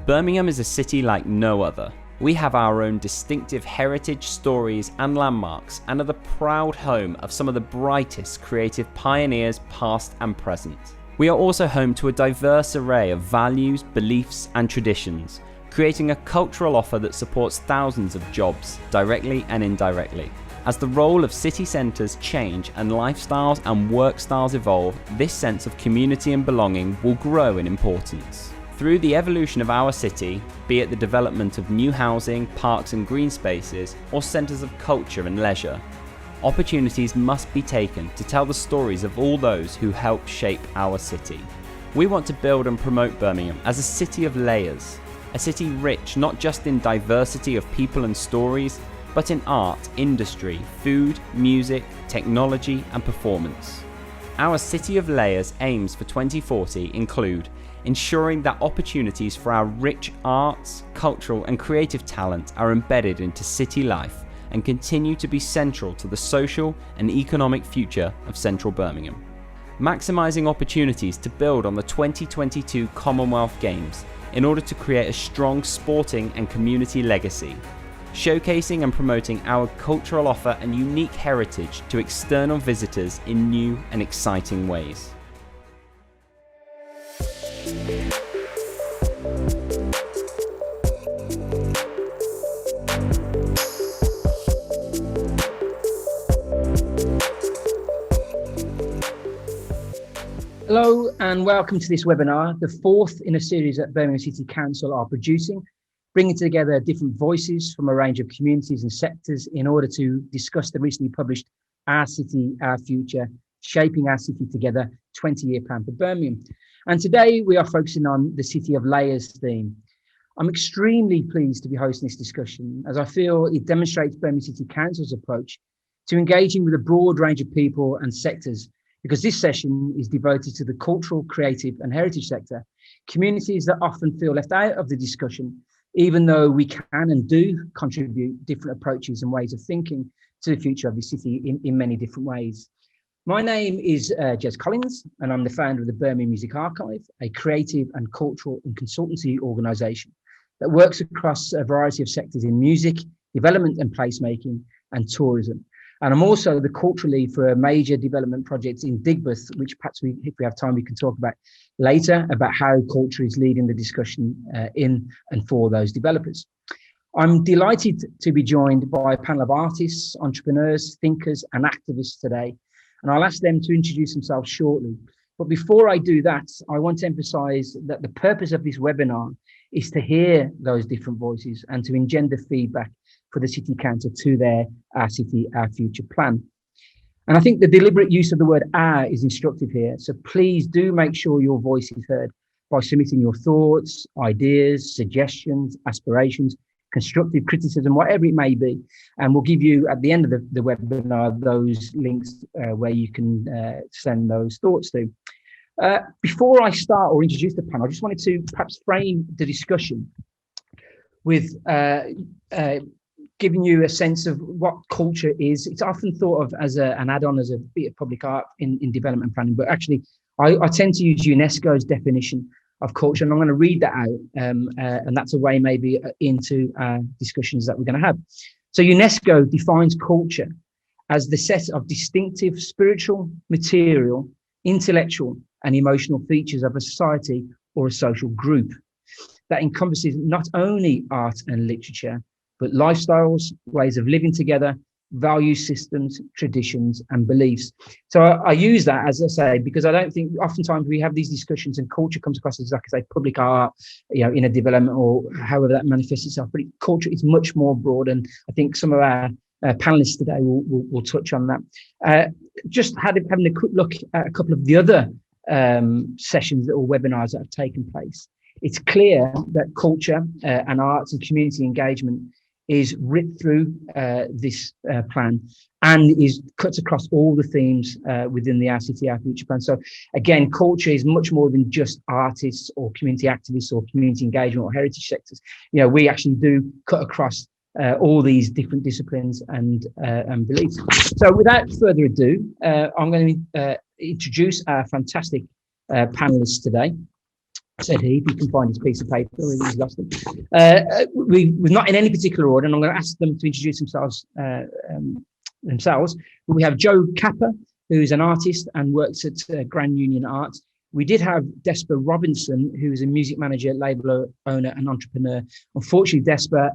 Birmingham is a city like no other. We have our own distinctive heritage, stories and landmarks, and are the proud home of some of the brightest creative pioneers past and present. We are also home to a diverse array of values, beliefs and traditions, creating a cultural offer that supports thousands of jobs, directly and indirectly. As the role of city centres change and lifestyles and work styles evolve, this sense of community and belonging will grow in importance. Through the evolution of our city, be it the development of new housing, parks and green spaces, or centres of culture and leisure, opportunities must be taken to tell the stories of all those who helped shape our city. We want to build and promote Birmingham as a city of layers, a city rich not just in diversity of people and stories, but in art, industry, food, music, technology and performance. Our City of Layers aims for 2040 include ensuring that opportunities for our rich arts, cultural and creative talent are embedded into city life and continue to be central to the social and economic future of central Birmingham. Maximising opportunities to build on the 2022 Commonwealth Games in order to create a strong sporting and community legacy, showcasing and promoting our cultural offer and unique heritage to external visitors in new and exciting ways. Hello and welcome to this webinar, the fourth in a series that Birmingham City Council are producing, bringing together different voices from a range of communities and sectors in order to discuss the recently published Our City, Our Future, Shaping Our City Together 20-year plan for Birmingham. And today we are focusing on the City of Layers theme. I'm extremely pleased to be hosting this discussion as I feel it demonstrates Birmingham City Council's approach to engaging with a broad range of people and sectors, because this session is devoted to the cultural, creative and heritage sector, communities that often feel left out of the discussion, even though we can and do contribute different approaches and ways of thinking to the future of the city in many different ways. My name is Jez Collins, and I'm the founder of the Birmingham Music Archive, a creative and cultural and consultancy organisation that works across a variety of sectors in music, development and placemaking, and tourism. And I'm also the cultural lead for a major development project in Digbeth, which perhaps if we have time, we can talk about later, about how culture is leading the discussion in and for those developers. I'm delighted to be joined by a panel of artists, entrepreneurs, thinkers, and activists today. And I'll ask them to introduce themselves shortly. But before I do that, I want to emphasize that the purpose of this webinar is to hear those different voices and to engender feedback for the City Council to their Our City, Our Future plan. And I think the deliberate use of the word "our" is instructive here. So please do make sure your voice is heard by submitting your thoughts, ideas, suggestions, aspirations, constructive criticism, whatever it may be. And we'll give you at the end of the webinar those links where you can send those thoughts to. Before I start or introduce the panel, I just wanted to perhaps frame the discussion with giving you a sense of what culture is. It's often thought of as an add-on, as a bit of public art in development planning, but actually I tend to use Unesco's definition of culture, and I'm going to read that out, and that's a way maybe into discussions that we're going to have. So UNESCO defines culture as the set of distinctive spiritual, material, intellectual and emotional features of a society or a social group that encompasses not only art and literature, but lifestyles, ways of living together, value systems, traditions, and beliefs. So I use that, as I say, because I don't think oftentimes we have these discussions and culture comes across as, like I say, public art, in a development or however that manifests itself. But culture is much more broad, and I think some of our panelists today will touch on that. Just having a quick look at a couple of the other sessions or webinars that have taken place. It's clear that culture and arts and community engagement is ripped through this plan and is cuts across all the themes within the Our City, Our Future plan. So again, culture is much more than just artists or community activists or community engagement or heritage sectors. We actually do cut across all these different disciplines and beliefs. So without further ado, I'm going to introduce our fantastic panelists today. said he can find his piece of paper. He's lost it. We're not in any particular order, and I'm going to ask them to introduce themselves. We have Joe Capper, who is an artist and works at Grand Union Arts. We did have Despa Robinson, who is a music manager, label owner and entrepreneur. Unfortunately, Despa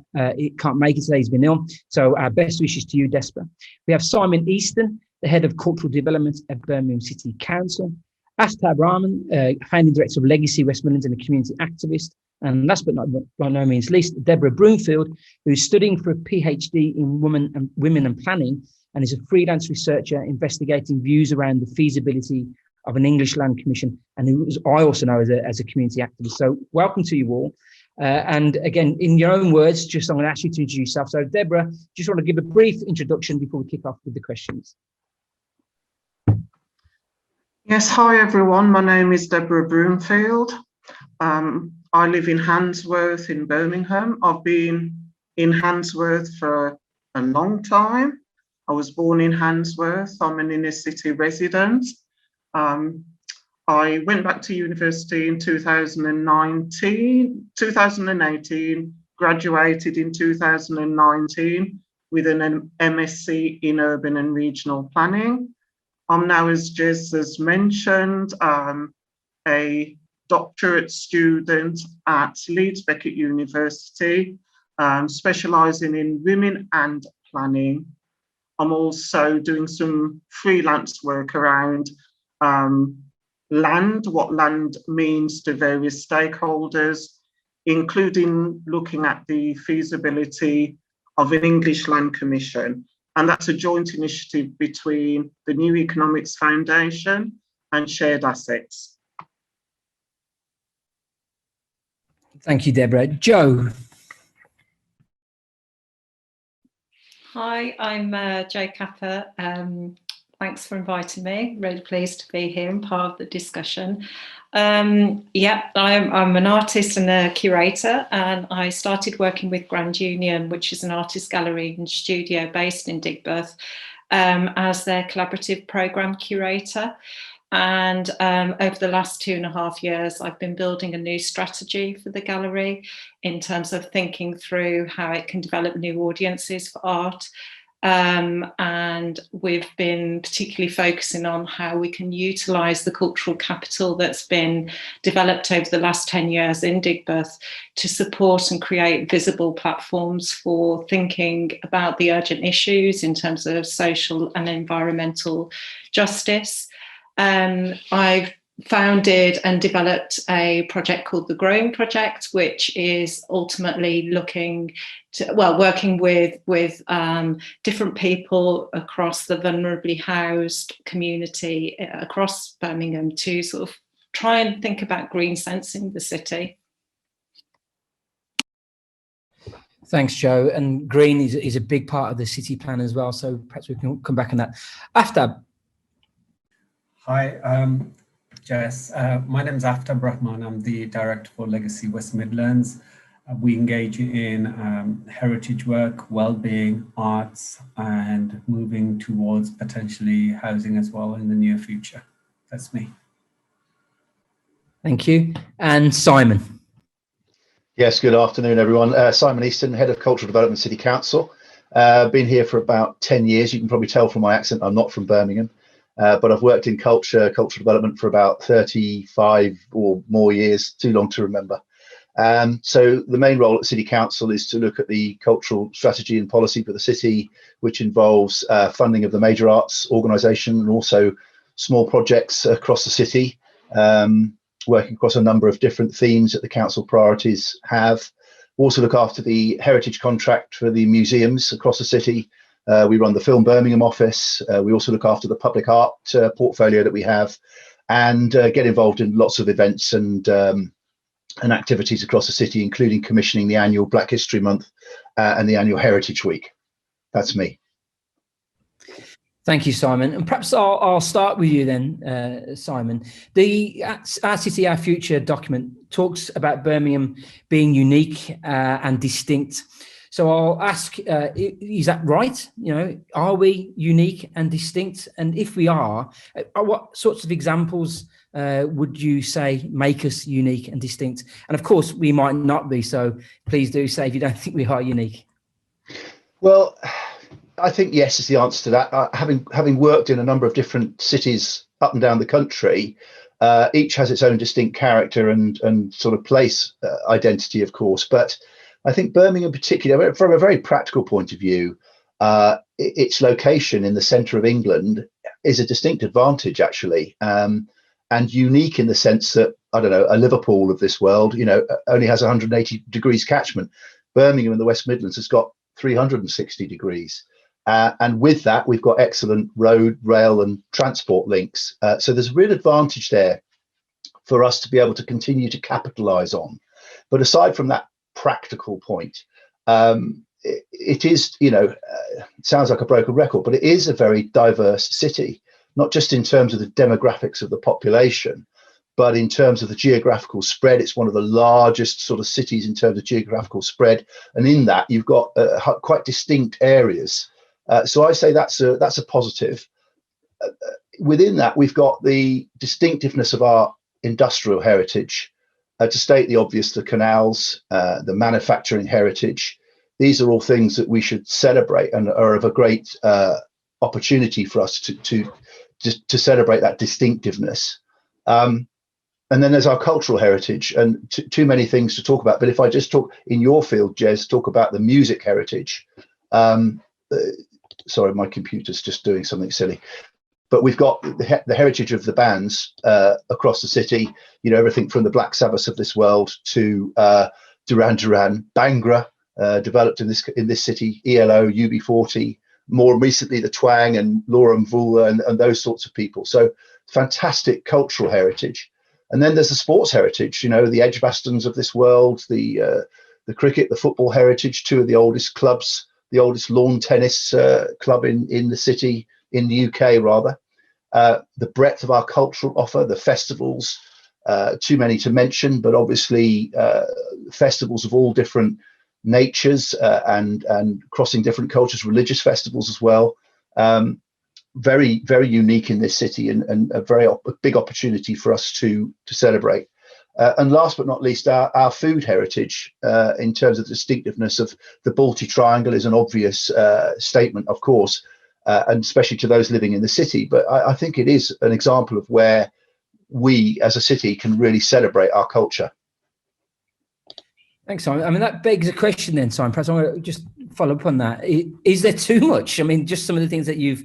can't make it today. He's been ill. So our best wishes to you, Despa. We have Symon Easton, the head of cultural development at Birmingham City Council. Aftab Rahman, founding director of Legacy West Midlands and a community activist. And last but not by no means least, Deborah Broomfield, who's studying for a PhD in women and planning and is a freelance researcher investigating views around the feasibility of an English land commission, and who I also know as a community activist. So welcome to you all. And again, in your own words, just I'm going to ask you to introduce yourself. So Deborah, just want to give a brief introduction before we kick off with the questions. Yes, hi everyone. My name is Deborah Broomfield. I live in Handsworth in Birmingham. I've been in Handsworth for a long time. I was born in Handsworth. I'm an inner city resident. I went back to university in 2018, graduated in 2019 with an MSc in urban and regional planning. I'm now, as Jez has mentioned, a doctorate student at Leeds Beckett University, specialising in women and planning. I'm also doing some freelance work around land, what land means to various stakeholders, including looking at the feasibility of an English land commission. And that's a joint initiative between the New Economics Foundation and Shared Assets. Thank you, Deborah. Joe. Hi, I'm Joe Capper. Thanks for inviting me. Really pleased to be here and part of the discussion. I'm an artist and a curator, and I started working with Grand Union, which is an artist gallery and studio based in Digbeth, as their collaborative programme curator. And over the last 2.5 years, I've been building a new strategy for the gallery in terms of thinking through how it can develop new audiences for art. And we've been particularly focusing on how we can utilise the cultural capital that's been developed over the last 10 years in Digbeth to support and create visible platforms for thinking about the urgent issues in terms of social and environmental justice. I've founded and developed a project called the Growing Project, which is ultimately looking to, working with different people across the vulnerably housed community across Birmingham to sort of try and think about green sensing the city. Thanks, Joe. And green is a big part of the city plan as well. So perhaps we can come back on that. Aftab. Hi, Jess. My name is Aftab Rahman. I'm the director for Legacy West Midlands. We engage in heritage work, well-being, arts, and moving towards potentially housing as well in the near future. That's me. Thank you. And Symon. Yes, good afternoon, everyone. Symon Easton, Head of Cultural Development City Council. Been here for about 10 years. You can probably tell from my accent, I'm not from Birmingham. But I've worked in cultural development for about 35 or more years, too long to remember. So the main role at City Council is to look at the cultural strategy and policy for the city, which involves funding of the major arts organisation and also small projects across the city, working across a number of different themes that the council priorities have. We also look after the heritage contract for the museums across the city. We run the Film Birmingham office. We also look after the public art portfolio that we have, and get involved in lots of events and activities across the city, including commissioning the annual Black History Month and the annual Heritage Week. That's me. Thank you, Symon. And perhaps I'll start with you then, Symon. The Our City, Our Future document talks about Birmingham being unique and distinct. So I'll ask, is that right? You know, are we unique and distinct? And if we are, what sorts of examples would you say make us unique and distinct? And of course, we might not be, so please do say if you don't think we are unique. Well, I think yes is the answer to that. Having worked in a number of different cities up and down the country, each has its own distinct character and sort of place identity, of course. But I think Birmingham in particular, from a very practical point of view, its location in the centre of England is a distinct advantage, actually, and unique in the sense that, I don't know, a Liverpool of this world, only has 180 degrees catchment. Birmingham in the West Midlands has got 360 degrees. And with that, we've got excellent road, rail and transport links. So there's a real advantage there for us to be able to continue to capitalise on. But aside from that practical point, it is, it sounds like a broken record, but it is a very diverse city, not just in terms of the demographics of the population, but in terms of the geographical spread. It's one of the largest sort of cities in terms of geographical spread. And in that, you've got quite distinct areas. So I say that's a positive. Within that, we've got the distinctiveness of our industrial heritage. To state the obvious, the canals, the manufacturing heritage, these are all things that we should celebrate and are of a great opportunity for us to celebrate that distinctiveness. And then there's our cultural heritage, and too many things to talk about. But if I just talk in your field, Jez, talk about the music heritage. Sorry, my computer's just doing something silly. But we've got the heritage of the bands across the city. Everything from the Black Sabbath of this world to Duran Duran, Bhangra, developed in this city, ELO, UB40, more recently the Twang and Laura Mvula and those sorts of people. So fantastic cultural heritage. And then there's the sports heritage, the Edgbastons of this world, the cricket, the football heritage, two of the oldest clubs, the oldest lawn tennis club in the city, in the UK rather. The breadth of our cultural offer, the festivals, too many to mention, but obviously festivals of all different natures and crossing different cultures, religious festivals as well. Very, very unique in this city and a big opportunity for us to celebrate. And last but not least, our food heritage in terms of the distinctiveness of the Balti Triangle is an obvious statement, of course, and especially to those living in the city. But I think it is an example of where we as a city can really celebrate our culture. Thanks, Simon. I mean, that begs a question then, Simon. Perhaps I want to just follow up on that. Is there too much? I mean, just some of the things that you've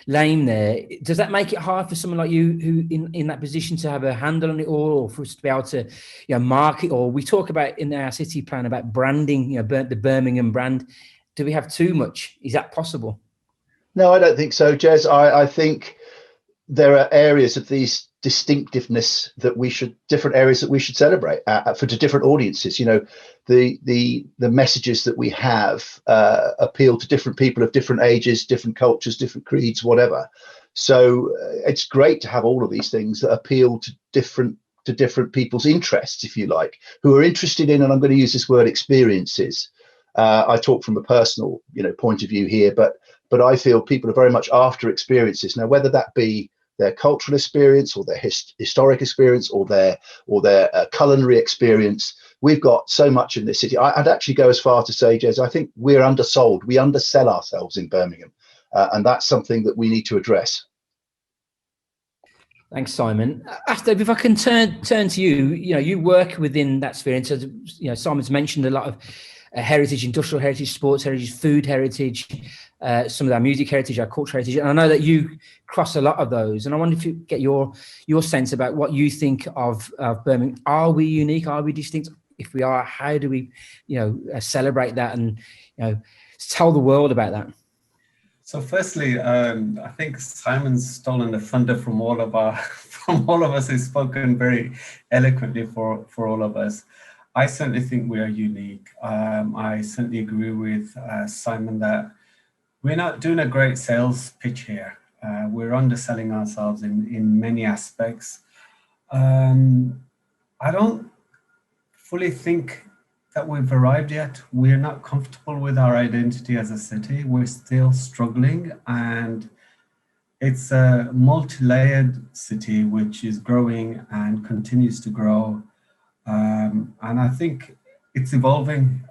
laid there, does that make it hard for someone like you who in that position to have a handle on it all, or for us to be able to market? Or we talk about in our city plan about branding, the Birmingham brand. Do we have too much? Is that possible? No, I don't think so, Jez. I think there are areas of these distinctiveness different areas that we should celebrate for different audiences. The messages that we have appeal to different people of different ages, different cultures, different creeds, whatever. So it's great to have all of these things that appeal to different people's interests, if you like, who are interested in, and I'm going to use this word, experiences. I talk from a personal point of view here, but I feel people are very much after experiences. Now, whether that be their cultural experience or their historic experience or their culinary experience, we've got so much in this city. I'd actually go as far to say, Jez, I think we're undersold. We undersell ourselves in Birmingham, and that's something that we need to address. Thanks, Simon. After, if I can turn to you, you work within that sphere. And so, Simon's mentioned a lot of heritage, industrial heritage, sports heritage, food heritage, some of our music heritage, our cultural heritage. And I know that you cross a lot of those. And I wonder if you get your sense about what you think of Birmingham. Are we unique? Are we distinct? If we are, how do we, celebrate that and, tell the world about that? So firstly, I think Simon's stolen the thunder from all of us. He's spoken very eloquently for all of us. I certainly think we are unique. I certainly agree with Simon that we're not doing a great sales pitch here. We're underselling ourselves in many aspects. I don't fully think that we've arrived yet. We're not comfortable with our identity as a city. We're still struggling, and It's a multi-layered city which is growing and continues to grow. And I think it's evolving.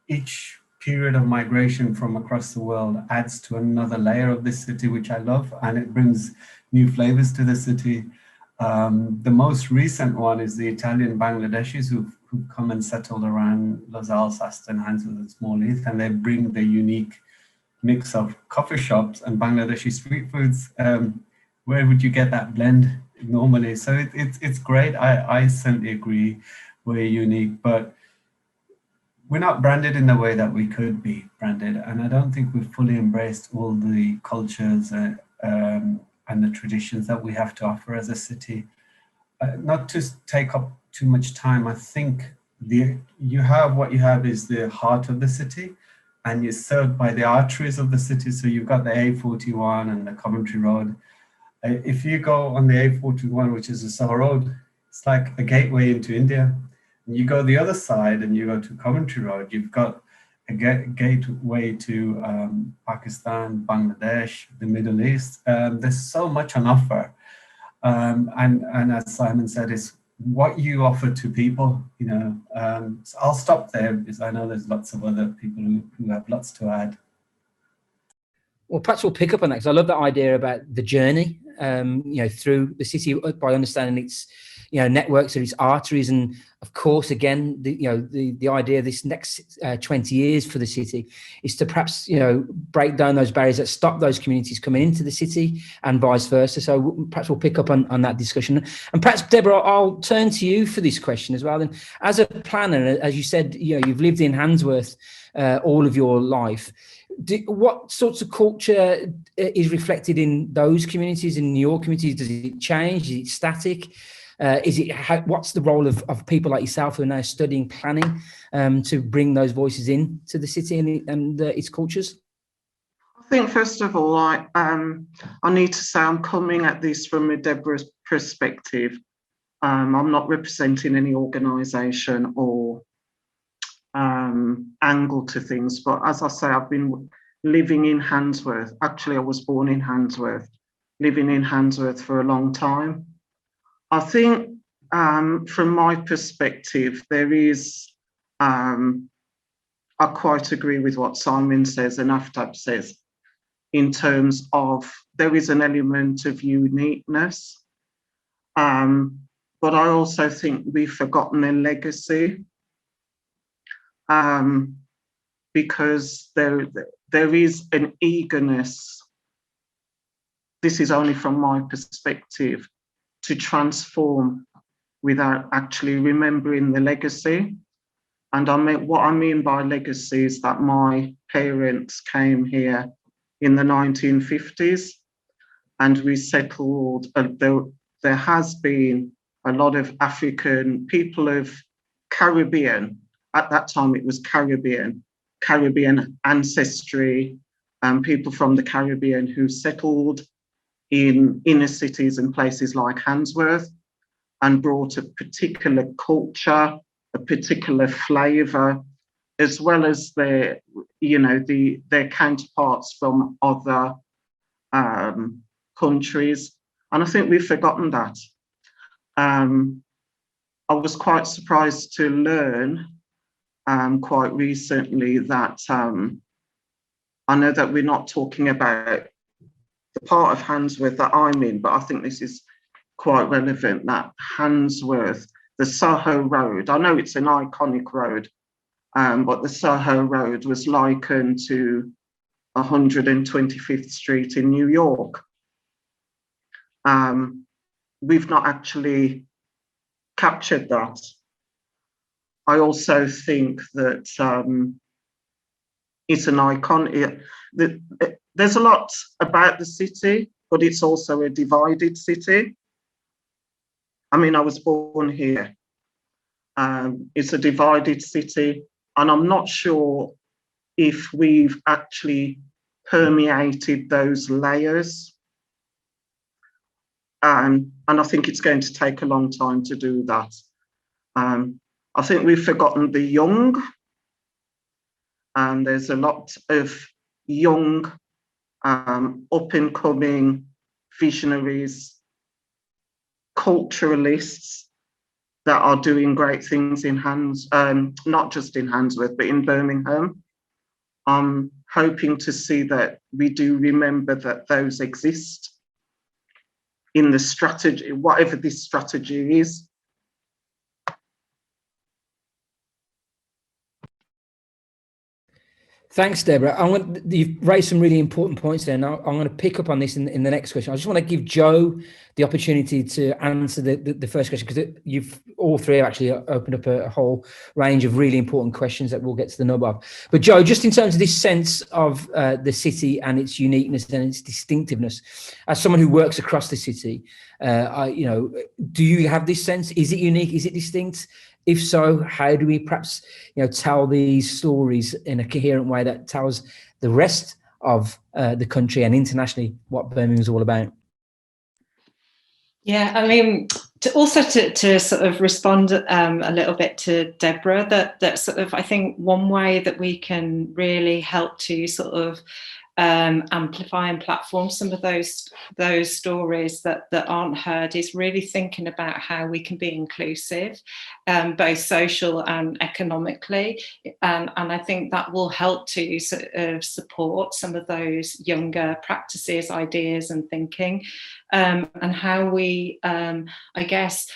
Each period of migration from across the world adds to another layer of this city, which I love, and it brings new flavors to the city. The most recent one is the Italian Bangladeshis who've come and settled around Los Alces and Handsworth and Small Heath, and they bring the unique mix of coffee shops and Bangladeshi street foods. Where would you get that blend normally? So it's great. I certainly agree we're unique, but we're not branded in the way that we could be branded. And I don't think we've fully embraced all the cultures and the traditions that we have to offer as a city. Not to take up too much time, I think what you have is the heart of the city, and you're served by the arteries of the city. So you've got the A41 and the Coventry Road. If you go on the A41, which is a Soho Road, it's like a gateway into India. And you go the other side and you go to Coventry Road, you've got a gateway to Pakistan, Bangladesh, the Middle East. There's so much on offer. And as Simon said, it's what you offer to people, So I'll stop there because I know there's lots of other people who have lots to add. Well, perhaps we'll pick up on that because I love that idea about the journey, through the city by understanding its, networks and its arteries, and of course, again, the idea of this next 20 years for the city is to perhaps break down those barriers that stop those communities coming into the city and vice versa. So perhaps we'll pick up on that discussion. And perhaps Deborah, I'll turn to you for this question as well. Then, as a planner, as you said, you've lived in Handsworth all of your life. What sorts of culture is reflected in those communities, in your communities? Does it change? Is it static? What's the role of people like yourself who are now studying planning to bring those voices in to the city and its cultures? I think, first of all, I need to say I'm coming at this from a Deborah's perspective. I'm not representing any organisation or angle to things, but as I say, I've been living in Handsworth. Actually, I was born in Handsworth, living in Handsworth for a long time. I think from my perspective, there is, I quite agree with what Simon says and Aftab says, in terms of there is an element of uniqueness. But I also think we've forgotten a legacy. Because there is an eagerness, this is only from my perspective, to transform without actually remembering the legacy. And what I mean by legacy is that my parents came here in the 1950s and we settled. There has been a lot of African people of Caribbean. At that time, it was Caribbean ancestry, people from the Caribbean who settled in inner cities and places like Handsworth and brought a particular culture, a particular flavour, as well as their counterparts from other countries. And I think we've forgotten that. I was quite surprised to learn quite recently that I know that we're not talking about the part of Handsworth that I'm in, but I think this is quite relevant, that Handsworth, the Soho Road, I know it's an iconic road, but the Soho Road was likened to 125th Street in New York. We've not actually captured that. I also think that it's an icon. There's a lot about the city, but it's also a divided city. I mean, I was born here. It's a divided city, and I'm not sure if we've actually permeated those layers. And I think it's going to take a long time to do that. I think we've forgotten the young, and there's a lot of young up and coming visionaries, culturalists that are doing great things in not just in Handsworth, but in Birmingham. I'm hoping to see that we do remember that those exist in the strategy, whatever this strategy is. Thanks, Deborah. You've raised some really important points there, and I'm going to pick up on this in the next question. I just want to give Joe the opportunity to answer the first question, because you've all three have actually opened up a whole range of really important questions that we'll get to the nub of. But Joe, just in terms of this sense of the city and its uniqueness and its distinctiveness, as someone who works across the city, do you have this sense? Is it unique? Is it distinct? If so, how do we perhaps, tell these stories in a coherent way that tells the rest of the country and internationally what Birmingham is all about? Yeah, I mean, to sort of respond a little bit to Deborah, that sort of, I think one way that we can really help to sort of amplify and platform some of those stories that aren't heard is really thinking about how we can be inclusive, both social and economically, and I think that will help to sort of support some of those younger practices, ideas and thinking, and how we I guess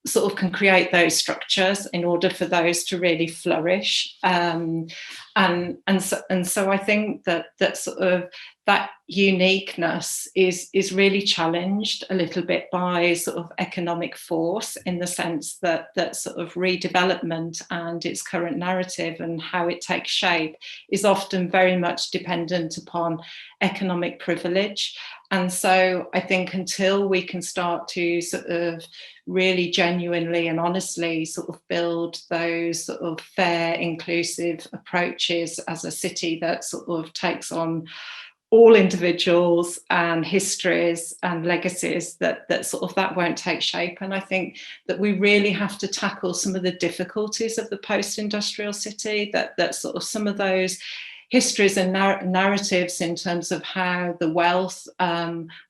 sort of can create those structures in order for those to really flourish, and so I think that sort of that uniqueness is really challenged a little bit by sort of economic force, in the sense that sort of redevelopment and its current narrative and how it takes shape is often very much dependent upon economic privilege. And so I think until we can start to sort of really genuinely and honestly sort of build those sort of fair, inclusive approaches as a city that sort of takes on all individuals and histories and legacies, that sort of that won't take shape. And I think that we really have to tackle some of the difficulties of the post-industrial city, that sort of some of those histories and narratives in terms of how the wealth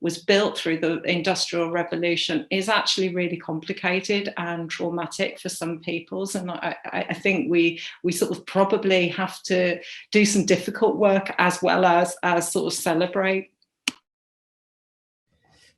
was built through the Industrial Revolution is actually really complicated and traumatic for some peoples. And I think we sort of probably have to do some difficult work as well as sort of celebrate.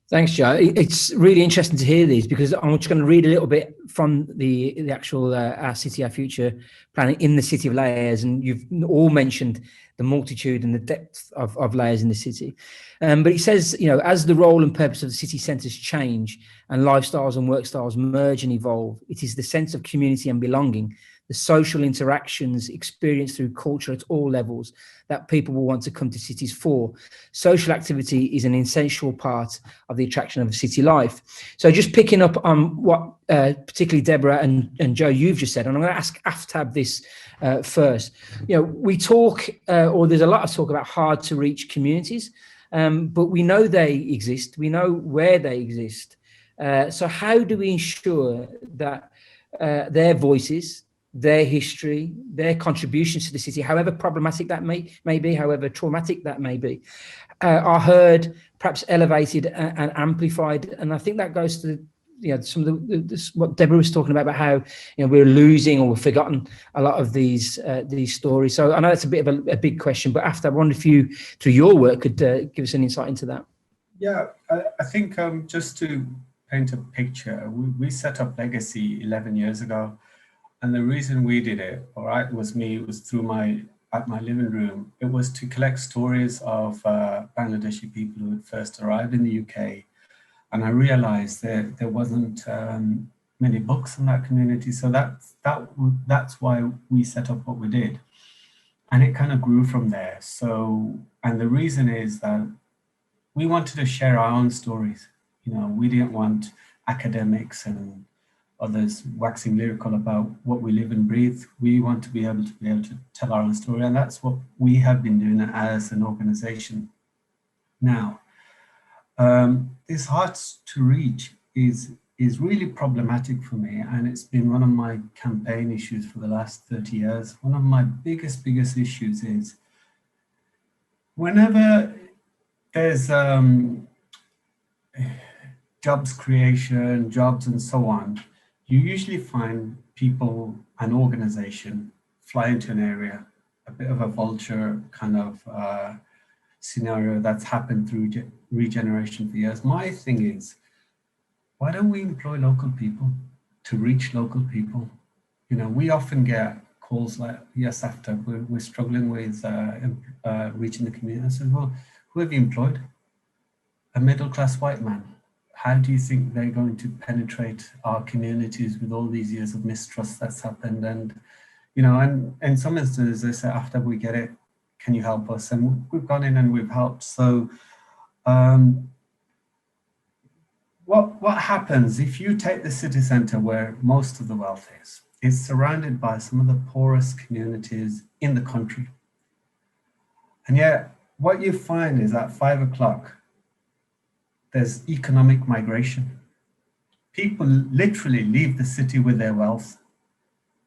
Thanks, Joe. It's really interesting to hear these, because I'm just going to read a little bit from the actual Our City, Our Future planning in the City of Layers, and you've all mentioned the multitude and the depth of layers in the city. But it says, as the role and purpose of the city centres change and lifestyles and work styles merge and evolve, it is the sense of community and belonging, the social interactions experienced through culture at all levels, that people will want to come to cities for. Social activity is an essential part of the attraction of city life. So just picking up on what particularly Deborah and Joe, you've just said, and I'm going to ask Aftab this first. We talk, or there's a lot of talk about hard to reach communities, but we know they exist. We know where they exist. So how do we ensure that their voices, their history, their contributions to the city, however problematic that may be, however traumatic that may be, are heard, perhaps elevated and amplified? And I think that goes to some of what Deborah was talking about how we're losing or we've forgotten a lot of these stories. So I know that's a bit of a big question, but after, I wonder if you, through your work, could give us an insight into that. Yeah, I think just to paint a picture, we set up Legacy 11 years ago. And the reason we did it, all right, was through at my living room. It was to collect stories of Bangladeshi people who had first arrived in the UK. And I realized that there wasn't many books in that community. So that's why we set up what we did. And it kind of grew from there. So, and the reason is that we wanted to share our own stories. We didn't want academics and others waxing lyrical about what we live and breathe. We want to be able to tell our own story, and that's what we have been doing as an organization. Now, this hard to reach is really problematic for me, and it's been one of my campaign issues for the last 30 years. One of my biggest issues is whenever there's jobs creation, jobs and so on, you usually find people, an organization, fly into an area, a bit of a vulture kind of scenario that's happened through regeneration for years. My thing is, why don't we employ local people to reach local people? You know, we often get calls like, yes, after we're struggling with reaching the community. I said, well, who have you employed? A middle-class white man. How do you think they're going to penetrate our communities with all these years of mistrust that's happened? And, you know, and in some instances, they say, after we get it, can you help us? And we've gone in and we've helped. So what happens if you take the city centre where most of the wealth is? It's surrounded by some of the poorest communities in the country. And yet what you find is at 5 o'clock, there's economic migration. People literally leave the city with their wealth.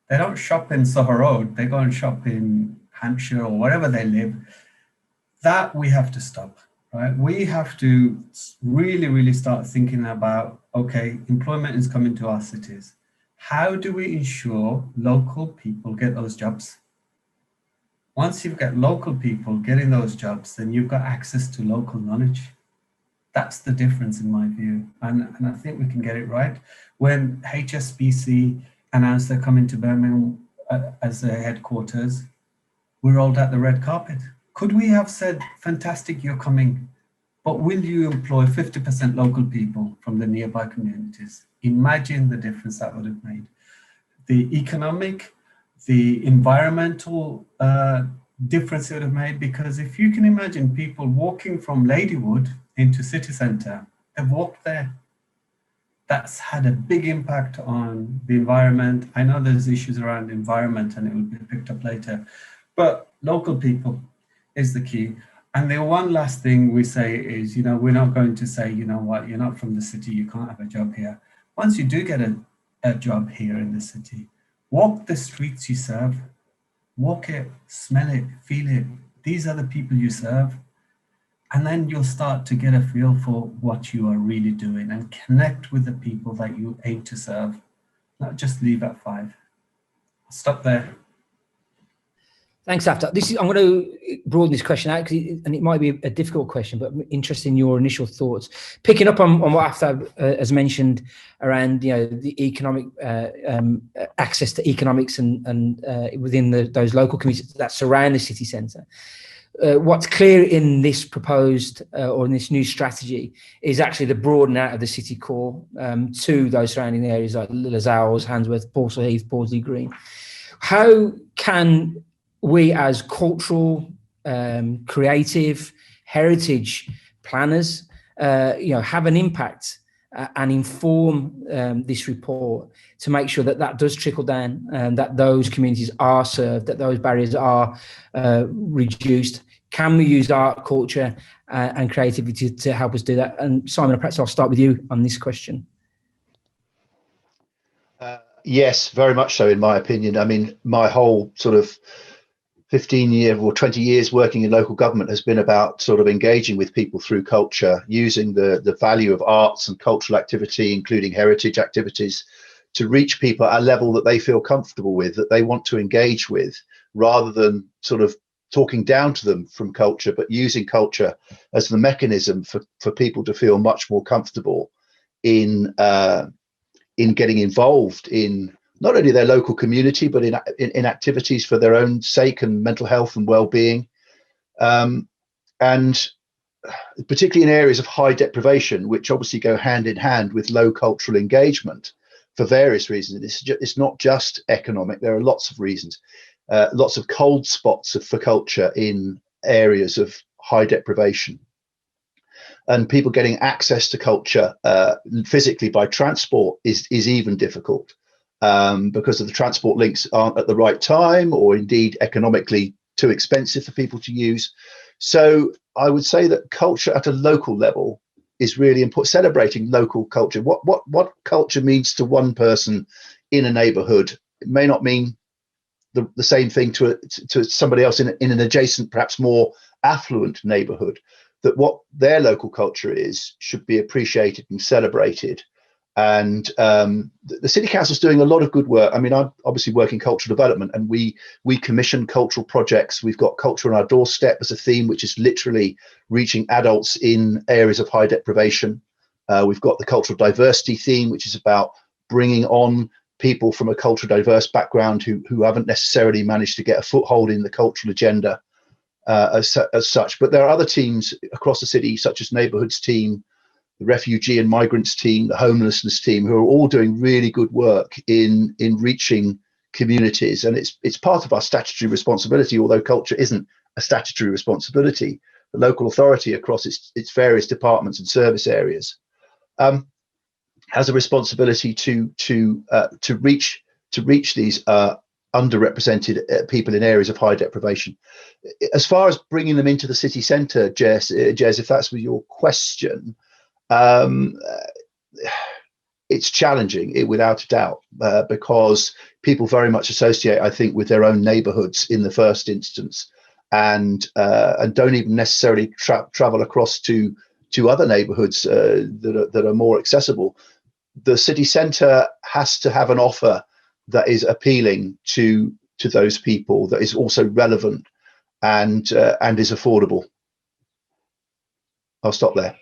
They don't shop in Soho Road, they go and shop in Hampshire or wherever they live. That we have to stop, right? We have to really, really start thinking about, okay, employment is coming to our cities. How do we ensure local people get those jobs? Once you've got local people getting those jobs, then you've got access to local knowledge. That's the difference in my view. And I think we can get it right. When HSBC announced they're coming to Birmingham as their headquarters, we rolled out the red carpet. Could we have said, fantastic, you're coming, but will you employ 50% local people from the nearby communities? Imagine the difference that would have made. The economic, the environmental difference it would have made, because if you can imagine people walking from Ladywood into city centre, they've walked there. That's had a big impact on the environment. I know there's issues around environment and it will be picked up later, but local people is the key. And the one last thing we say is, you know, we're not going to say, you know what, you're not from the city, you can't have a job here. Once you do get a job here in the city, walk the streets you serve, walk it, smell it, feel it. These are the people you serve. And then you'll start to get a feel for what you are really doing and connect with the people that you aim to serve, not just leave at 5. I'll stop there. Thanks, After. I'm going to broaden this question out, and it might be a difficult question, but I'm interested in your initial thoughts. Picking up on what After has mentioned around, you know, the economic access to economics and within those local communities that surround the city centre. What's clear in this proposed or in this new strategy is actually the broadening out of the city core to those surrounding areas like Les Owls, Handsworth, Paulsall Heath, Pawsley Green. How can we as cultural, creative, heritage planners, you know, have an impact and inform this report to make sure that does trickle down and that those communities are served, that those barriers are reduced? Can we use art, culture and creativity to help us do that? And Simon, perhaps I'll start with you on this question. Yes, very much so, in my opinion. I mean, my whole sort of 15 or 20 years working in local government has been about sort of engaging with people through culture, using the value of arts and cultural activity, including heritage activities, to reach people at a level that they feel comfortable with, that they want to engage with, rather than sort of talking down to them from culture, but using culture as the mechanism for people to feel much more comfortable in getting involved in not only their local community, but in activities for their own sake and mental health and well-being. And particularly in areas of high deprivation, which obviously go hand in hand with low cultural engagement for various reasons. It's not just economic, there are lots of reasons. Lots of cold spots for culture in areas of high deprivation. And people getting access to culture physically by transport is even difficult. Because of the transport links aren't at the right time, or indeed economically too expensive for people to use. So I would say that culture at a local level is really important. Celebrating local culture. What culture means to one person in a neighbourhood, it may not mean the same thing to somebody else in an adjacent, perhaps more affluent neighbourhood. that what their local culture is should be appreciated and celebrated. And the City Council's doing a lot of good work. I mean, I obviously work in cultural development, and we commission cultural projects. We've got Culture on Our Doorstep as a theme, which is literally reaching adults in areas of high deprivation. We've got the cultural diversity theme, which is about bringing on people from a culturally diverse background who haven't necessarily managed to get a foothold in the cultural agenda as such. But there are other teams across the city, such as Neighbourhoods team, the refugee and migrants team, the homelessness team, who are all doing really good work in reaching communities. And it's part of our statutory responsibility, although culture isn't a statutory responsibility. The local authority across its various departments and service areas has a responsibility to reach these underrepresented people in areas of high deprivation. As far as bringing them into the city centre, Jez, if that's your question, it's challenging, without a doubt, because people very much associate, I think, with their own neighbourhoods in the first instance, and don't even necessarily travel across to other neighbourhoods that are more accessible. The city centre has to have an offer that is appealing to those people, that is also relevant and is affordable. I'll stop there.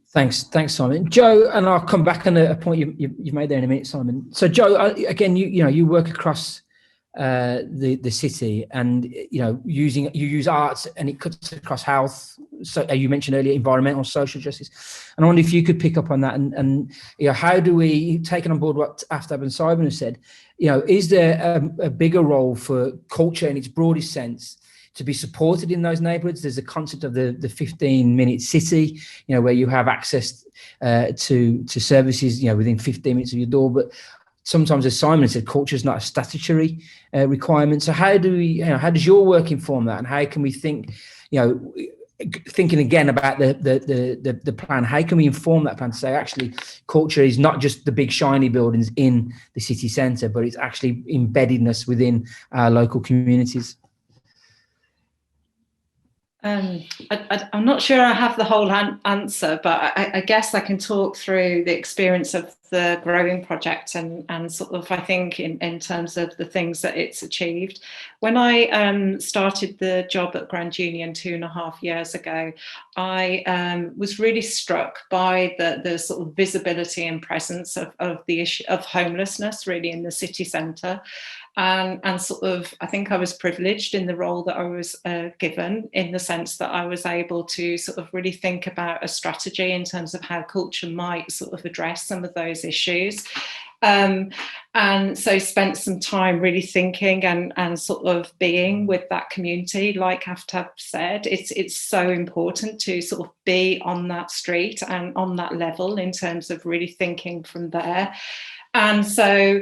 Thanks, Simon. Joe, and I'll come back on a point you've made there in a minute, Simon. So, Joe, again, you work across the city, and you use arts, and it cuts across health. So you mentioned earlier environmental, social justice, and I wonder if you could pick up on that. And how do we, taking on board what Aftab and Simon have said, is there a bigger role for culture in its broadest sense to be supported in those neighbourhoods? There's a concept of the 15-minute city, where you have access to services, within 15 minutes of your door. But sometimes, as Simon said, culture is not a statutory requirement. So how does your work inform that? And how can we think, thinking again about the plan, how can we inform that plan to say, actually, culture is not just the big shiny buildings in the city centre, but it's actually embeddedness within our local communities? I'm not sure I have the whole answer, but I guess I can talk through the experience of the Growing Project and sort of, I think, in terms of the things that it's achieved. When I started the job at Grand Union 2.5 years ago, I was really struck by the sort of visibility and presence of the issue of homelessness really in the city centre. And sort of, I think I was privileged in the role that I was given, in the sense that I was able to sort of really think about a strategy in terms of how culture might sort of address some of those issues. And so spent some time really thinking and sort of being with that community. Like Aftab said, it's so important to sort of be on that street and on that level in terms of really thinking from there. And so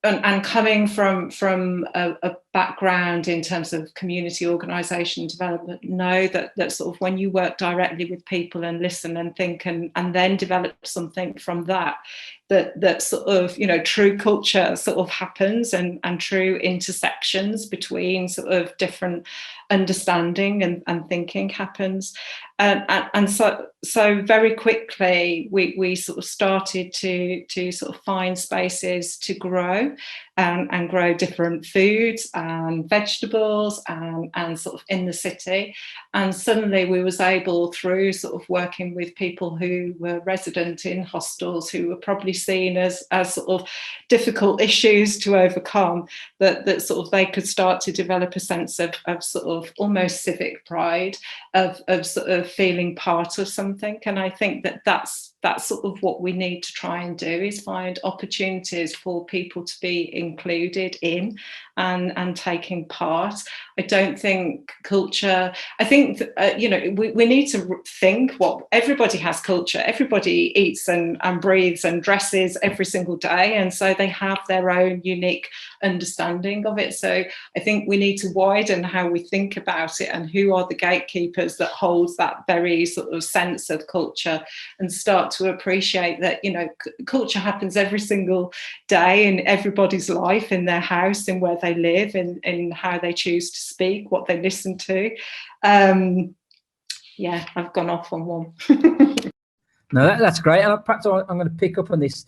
and coming from a background in terms of community organisation development, know that sort of when you work directly with people and listen and think and then develop something from that sort of, true culture sort of happens, and true intersections between sort of different understanding and thinking happens. And so very quickly we sort of started to sort of find spaces to grow and grow different foods and vegetables and sort of in the city. And suddenly we was able, through sort of working with people who were resident in hostels, who were probably seen as sort of difficult issues to overcome, that sort of they could start to develop a sense of sort of almost civic pride, of sort of feeling part of something. And I think that's sort of what we need to try and do, is find opportunities for people to be included in and taking part. I don't think culture, I think, we need to think what everybody has culture. Everybody eats and breathes and dresses every single day. And so they have their own unique understanding of it. So I think we need to widen how we think about it and who are the gatekeepers that holds that very sort of sense of culture, and start to appreciate that, culture happens every single day in everybody's life, in their house, in where they live, in how they choose to speak, what they listen to. yeah, I've gone off on one. No, that's great. And perhaps I'm going to pick up on this.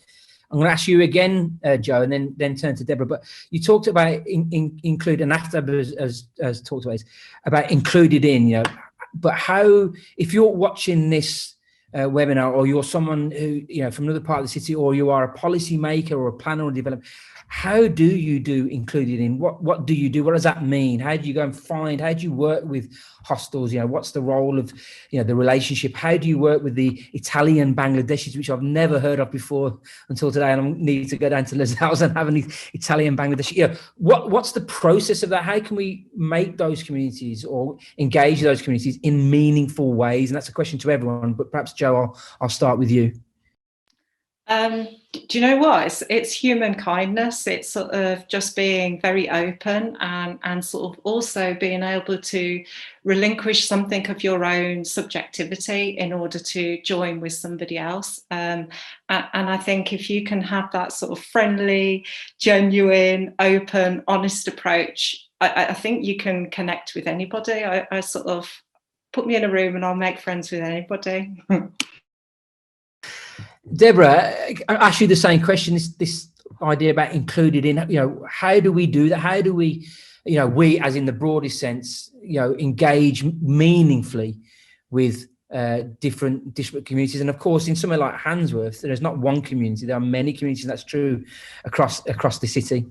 I'm going to ask you again, Joe, and then turn to Deborah. But you talked about include, and after has talked about included in, you know. But how, if you're watching this webinar, or you're someone who, you know, from another part of the city, or you are a policy maker or a planner or developer, how do you do included in? What do you do? What does that mean? How do you go and find? How do you work with hostels? You know, what's the role of, you know, the relationship? How do you work with the Italian Bangladeshis, which I've never heard of before until today, and I need to go down to Les Halles and have an Italian Bangladeshi. You know, what's the process of that? How can we make those communities or engage those communities in meaningful ways? And that's a question to everyone, but perhaps Joe, I'll start with you. Do you know what? It's human kindness. It's sort of just being very open and sort of also being able to relinquish something of your own subjectivity in order to join with somebody else. And I think if you can have that sort of friendly, genuine, open, honest approach, I think you can connect with anybody. I sort of put me in a room and I'll make friends with anybody. Deborah, I ask you the same question, this idea about included in, you know, how do we do that? How do we, you know, we as in the broadest sense, you know, engage meaningfully with different communities? And of course, in somewhere like Handsworth, there's not one community, there are many communities, and that's true across the city.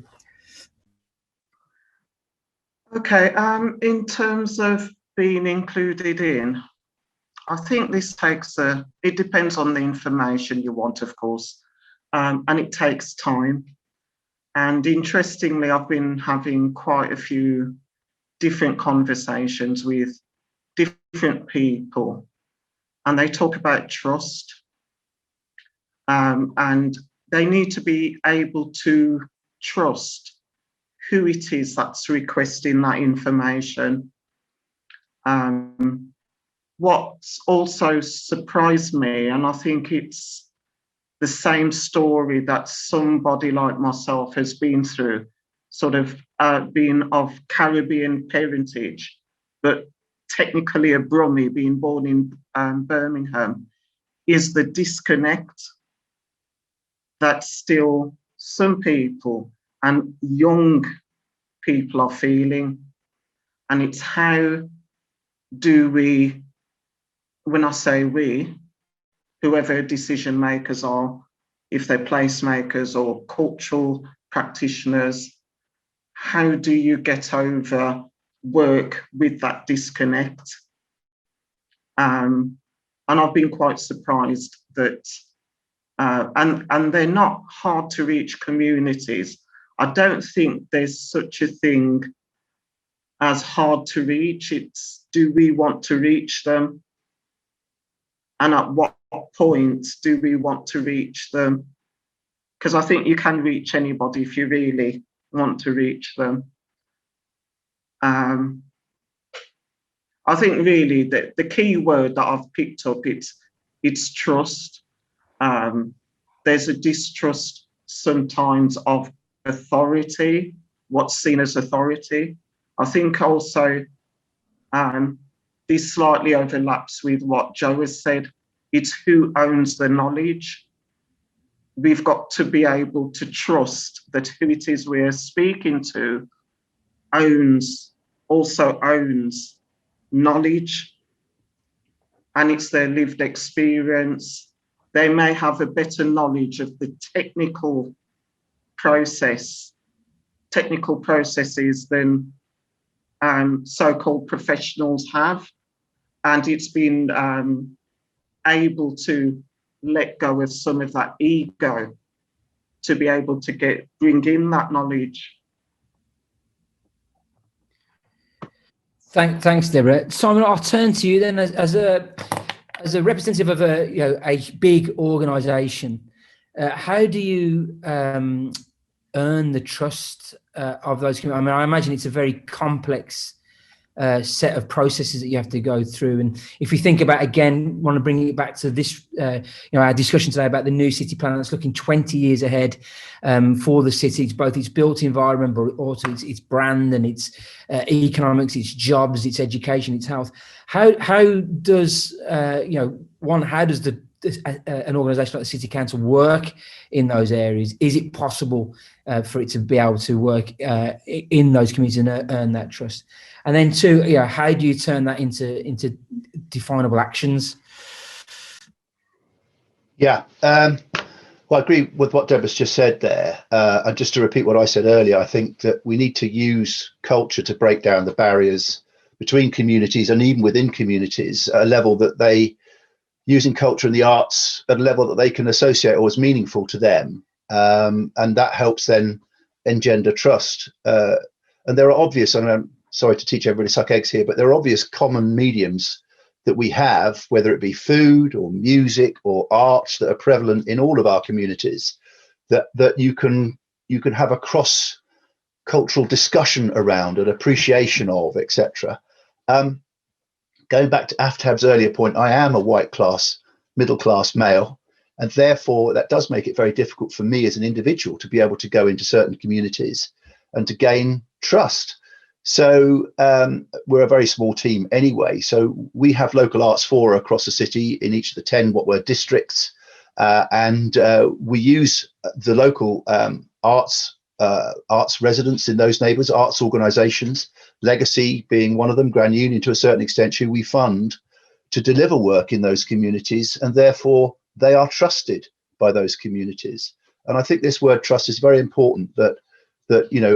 Okay, in terms of being included in, I think this takes it depends on the information you want, of course, and it takes time. And interestingly, I've been having quite a few different conversations with different people, and they talk about trust, and they need to be able to trust who it is that's requesting that information. What's also surprised me, and I think it's the same story that somebody like myself has been through, sort of being of Caribbean parentage, but technically a Brummie, being born in Birmingham, is the disconnect that still some people and young people are feeling. And it's how do we, when I say we, whoever decision makers are, if they're placemakers or cultural practitioners, how do you get over, work with that disconnect? And I've been quite surprised that, and they're not hard to reach communities. I don't think there's such a thing as hard to reach. It's, do we want to reach them? And at what point do we want to reach them? Because I think you can reach anybody if you really want to reach them. I think really that the key word that I've picked up, it's trust. There's a distrust sometimes of authority, what's seen as authority. I think also this slightly overlaps with what Joe has said. It's who owns the knowledge. We've got to be able to trust that who it is we're speaking to also owns knowledge, and it's their lived experience. They may have a better knowledge of the technical processes than so-called professionals have, and it's been able to let go of some of that ego to be able to bring in that knowledge. Thanks, Deborah. Simon, I'll turn to you then as a representative of a big organisation. How do you earn the trust of those communities? I mean, I imagine it's a very complex set of processes that you have to go through. And if you think about, again, want to bring it back to this, our discussion today about the new city plan that's looking 20 years ahead for the city. It's both its built environment, but also its brand and its economics, its jobs, its education, its health. How does how does an organisation like the City Council work in those areas? Is it possible for it to be able to work in those communities and earn that trust? And then two, how do you turn that into definable actions? Yeah, well, I agree with what Deborah's just said there. And just to repeat what I said earlier, I think that we need to use culture to break down the barriers between communities and even within communities at a level that they, using culture and the arts at a level that they can associate or is meaningful to them. And that helps then engender trust. And there are obvious, and I'm sorry to teach everybody to suck eggs here, but there are obvious common mediums that we have, whether it be food or music or arts, that are prevalent in all of our communities, that you can have a cross-cultural discussion around, an appreciation of, etc. Going back to Aftab's earlier point, I am a middle class male, and therefore that does make it very difficult for me as an individual to be able to go into certain communities and to gain trust. So we're a very small team anyway. So we have local arts fora across the city in each of the 10 what were districts, and we use the local arts residents in those neighbours, arts organisations, Legacy being one of them, Grand Union to a certain extent, who we fund to deliver work in those communities, and therefore they are trusted by those communities. And I think this word trust is very important, that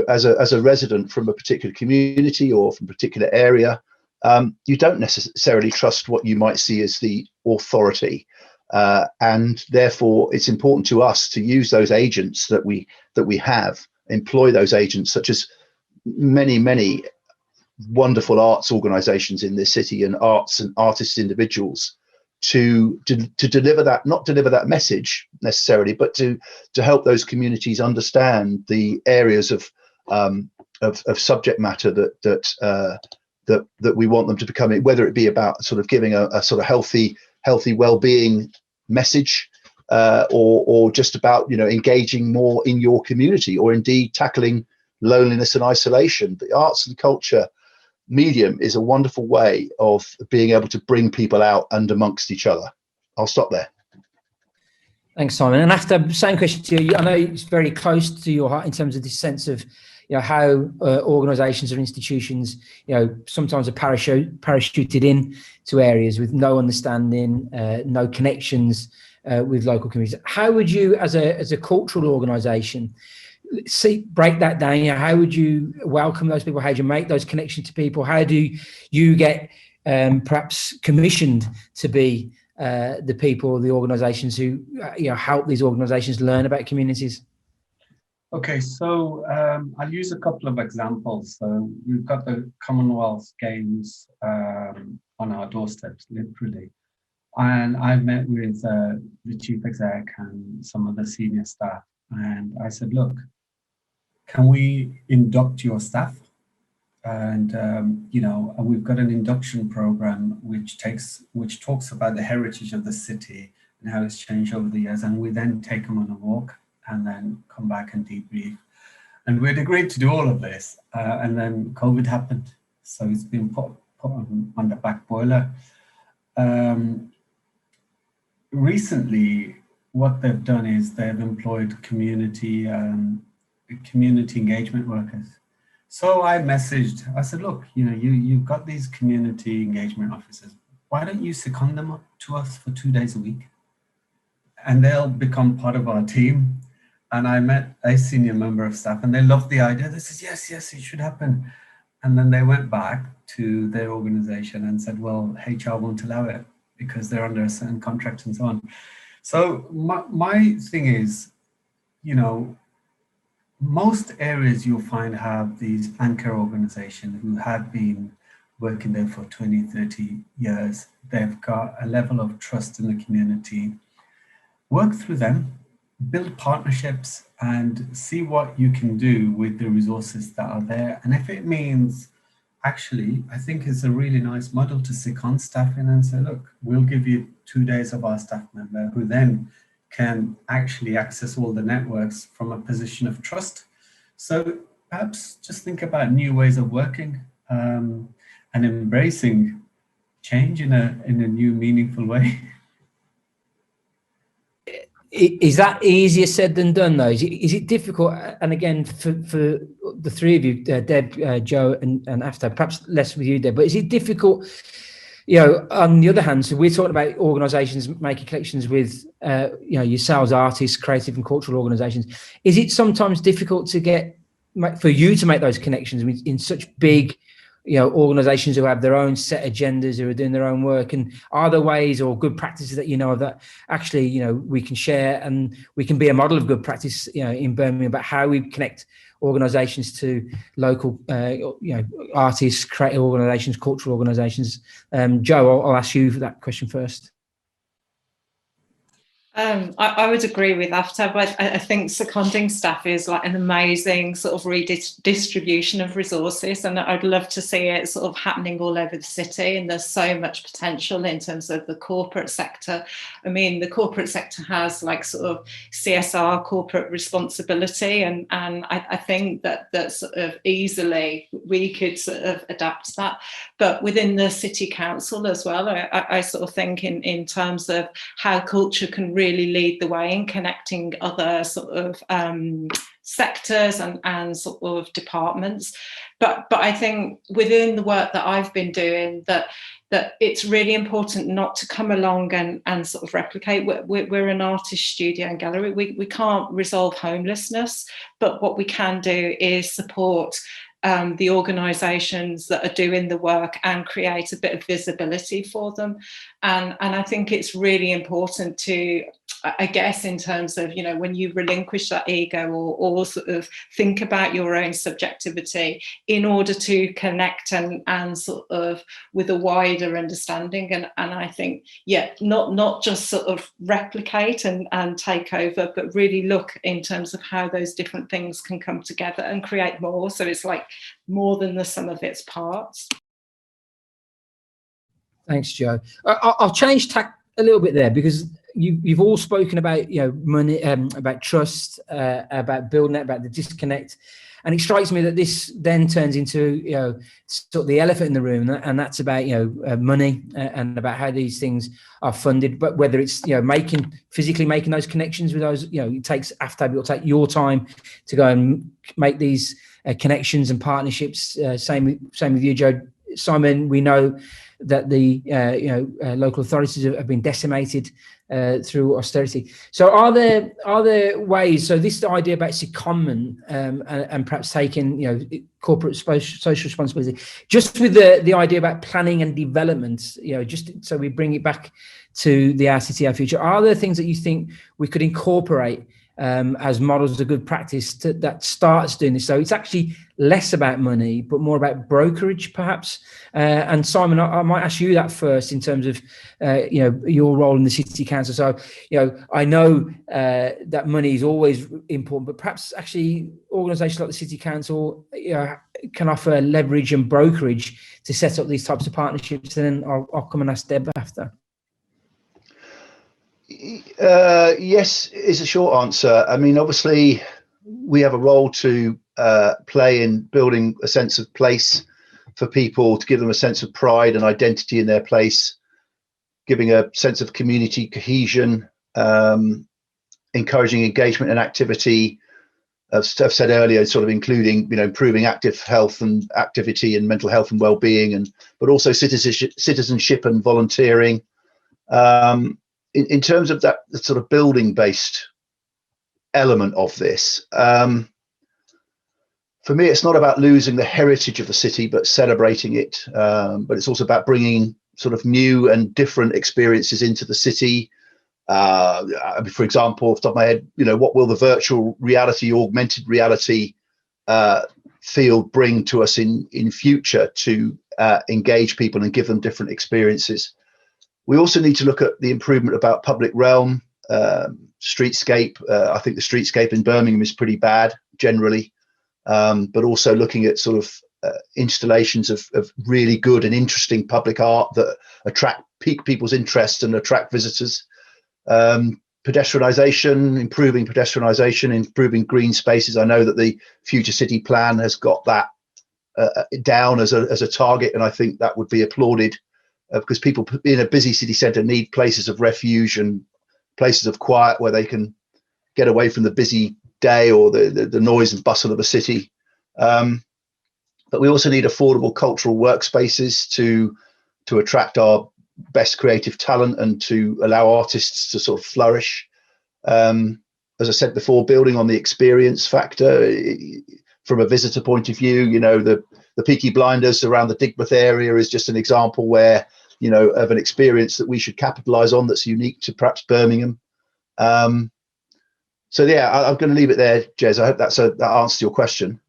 as a resident from a particular community or from a particular area, you don't necessarily trust what you might see as the authority. And therefore it's important to us to use those agents that we have, employ those agents, such as many wonderful arts organizations in this city and arts and artists individuals to deliver that, not deliver that message necessarily, but to help those communities understand the areas of subject matter that we want them to become, whether it be about sort of giving a sort of healthy well-being message, or just about engaging more in your community, or indeed tackling loneliness and isolation. The arts and culture medium is a wonderful way of being able to bring people out and amongst each other. I'll stop there. Thanks, Simon. And after same question to you, I know it's very close to your heart in terms of this sense of how organisations or institutions sometimes are parachuted in to areas with no understanding, no connections with local communities. How would you, as a cultural organisation, break that down? How would you welcome those people? How do you make those connections to people? How do you get perhaps commissioned to be the people or the organisations who help these organisations learn about communities? Okay, so I'll use a couple of examples. So we've got the Commonwealth Games on our doorsteps, literally. And I met with the chief exec and some of the senior staff. And I said, look, can we induct your staff? And, and we've got an induction program which talks about the heritage of the city and how it's changed over the years. And we then take them on a walk and then come back and debrief. And we'd agreed to do all of this. And then COVID happened. So it's been put on the back burner. Recently, what they've done is they've employed community engagement workers. So I messaged, I said, look, you've got these community engagement officers. Why don't you second them to us for 2 days a week? And they'll become part of our team. And I met a senior member of staff and they loved the idea. They said, yes, it should happen. And then they went back to their organization and said, well, HR won't allow it because they're under a certain contract and so on. So my thing is, most areas you'll find have these anchor organizations who have been working there for 20, 30 years. They've got a level of trust in the community. Work through them, build partnerships and see what you can do with the resources that are there. And if it means actually, I think it's a really nice model to second staff in and say, look, we'll give you 2 days of our staff member who then can actually access all the networks from a position of trust. So perhaps just think about new ways of working and embracing change in a new, meaningful way. Is that easier said than done, though? Is it difficult? And again, for the three of you, Deb, Joe, and Aftab, perhaps less with you, Deb, but is it difficult? You know, on the other hand, so we're talking about organisations making connections with, you know, yourselves, artists, creative and cultural organisations. Is it sometimes difficult to for you to make those connections in such big, you know, organisations who have their own set agendas, who are doing their own work? And are there ways or good practices that you know of that actually, you know, we can share and we can be a model of good practice, you know, in Birmingham about how we connect organisations to local, you know, artists, creative organisations, cultural organisations? Joe, I'll ask you for that question first. I would agree with Aftab. I think seconding staff is like an amazing sort of redistribution of resources, and I'd love to see it sort of happening all over the city. And there's so much potential in terms of the corporate sector. I mean, the corporate sector has like sort of CSR, corporate responsibility, and I think that sort of easily we could sort of adapt that. But within the city council as well, I sort of think in terms of how culture can really lead the way in connecting other sort of sectors and sort of departments. But I think within the work that I've been doing, that it's really important not to come along and sort of replicate. We're an artist studio and gallery. We can't resolve homelessness, but what we can do is support the organisations that are doing the work and create a bit of visibility for them. And I think it's really important to, I guess, in terms of, you know, when you relinquish that ego or sort of think about your own subjectivity in order to connect and sort of with a wider understanding. And I think, yeah, not just sort of replicate and take over, but really look in terms of how those different things can come together and create more. So it's like more than the sum of its parts. Thanks, Joe. I'll change tack a little bit there, because you've all spoken about, you know, money, about trust, about building it, about the disconnect, and it strikes me that this then turns into, you know, sort of the elephant in the room, and that's about, you know, money and about how these things are funded. But whether it's, you know, physically making those connections with those, you know, it takes it'll take your time to go and make these connections and partnerships. Same with you, Joe. Symon, we know that the local authorities have been decimated through austerity. So are there ways? So this idea about secondment and perhaps taking, you know, corporate social responsibility, just with the idea about planning and development, you know, just so we bring it back to the Our City, Our Future. Are there things that you think we could incorporate as models of good practice that starts doing this? So it's actually less about money, but more about brokerage, perhaps. And Symon, I might ask you that first in terms of, you know, your role in the city council. So, you know, I know that money is always important, but perhaps actually organisations like the city council, you know, can offer leverage and brokerage to set up these types of partnerships. And then I'll come and ask Deb after. Yes is a short answer. I mean, obviously we have a role to play in building a sense of place for people, to give them a sense of pride and identity in their place, giving a sense of community cohesion, encouraging engagement and activity. I've said earlier, sort of including, you know, improving active health and activity and mental health and well-being, but also citizenship and volunteering. In terms of that sort of building-based element of this, for me, it's not about losing the heritage of the city, but celebrating it. But it's also about bringing sort of new and different experiences into the city. For example, off the top of my head, you know, what will the virtual reality, augmented reality field bring to us in future to engage people and give them different experiences? We also need to look at the improvement about public realm, streetscape. I think the streetscape in Birmingham is pretty bad generally, but also looking at sort of installations of really good and interesting public art that pique people's interest and attract visitors. Pedestrianization, improving green spaces. I know that the Future City Plan has got that down as a target, and I think that would be applauded, because people in a busy city centre need places of refuge and places of quiet where they can get away from the busy day or the noise and bustle of a city. But we also need affordable cultural workspaces to attract our best creative talent and to allow artists to sort of flourish. As I said before, building on the experience factor from a visitor point of view. You know, the Peaky Blinders around the Digbeth area is just an example where, you know, of an experience that we should capitalise on that's unique to perhaps Birmingham. So yeah, I'm going to leave it there, Jez. I hope that answers your question.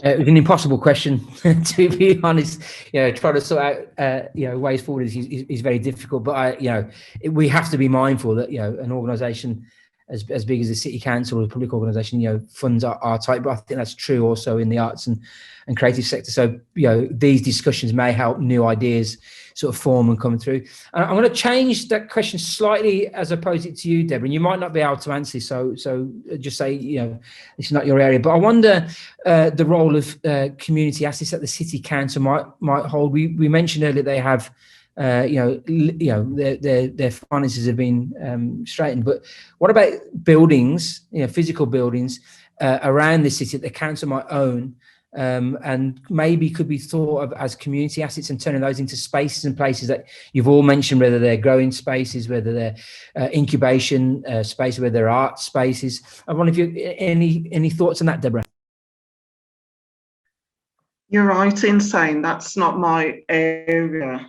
It was an impossible question, to be honest. You know, trying to sort out, ways forward is very difficult. But we have to be mindful that, you know, an organisation as big as the city council or the public organisation, you know, funds are tight. But I think that's true also in the arts and creative sector. So, you know, these discussions may help new ideas sort of form and come through. I'm going to change that question slightly as opposed it to you, Deborah, and you might not be able to answer. So just say, you know, this is not your area. But I wonder the role of community assets that the city council might hold. We mentioned earlier they have. Their finances have been straightened. But what about buildings, you know, physical buildings around the city that the council might own, and maybe could be thought of as community assets and turning those into spaces and places that you've all mentioned, whether they're growing spaces, whether they're incubation spaces, whether they're art spaces. I wonder if you any thoughts on that, Deborah? You're right in saying that's not my area.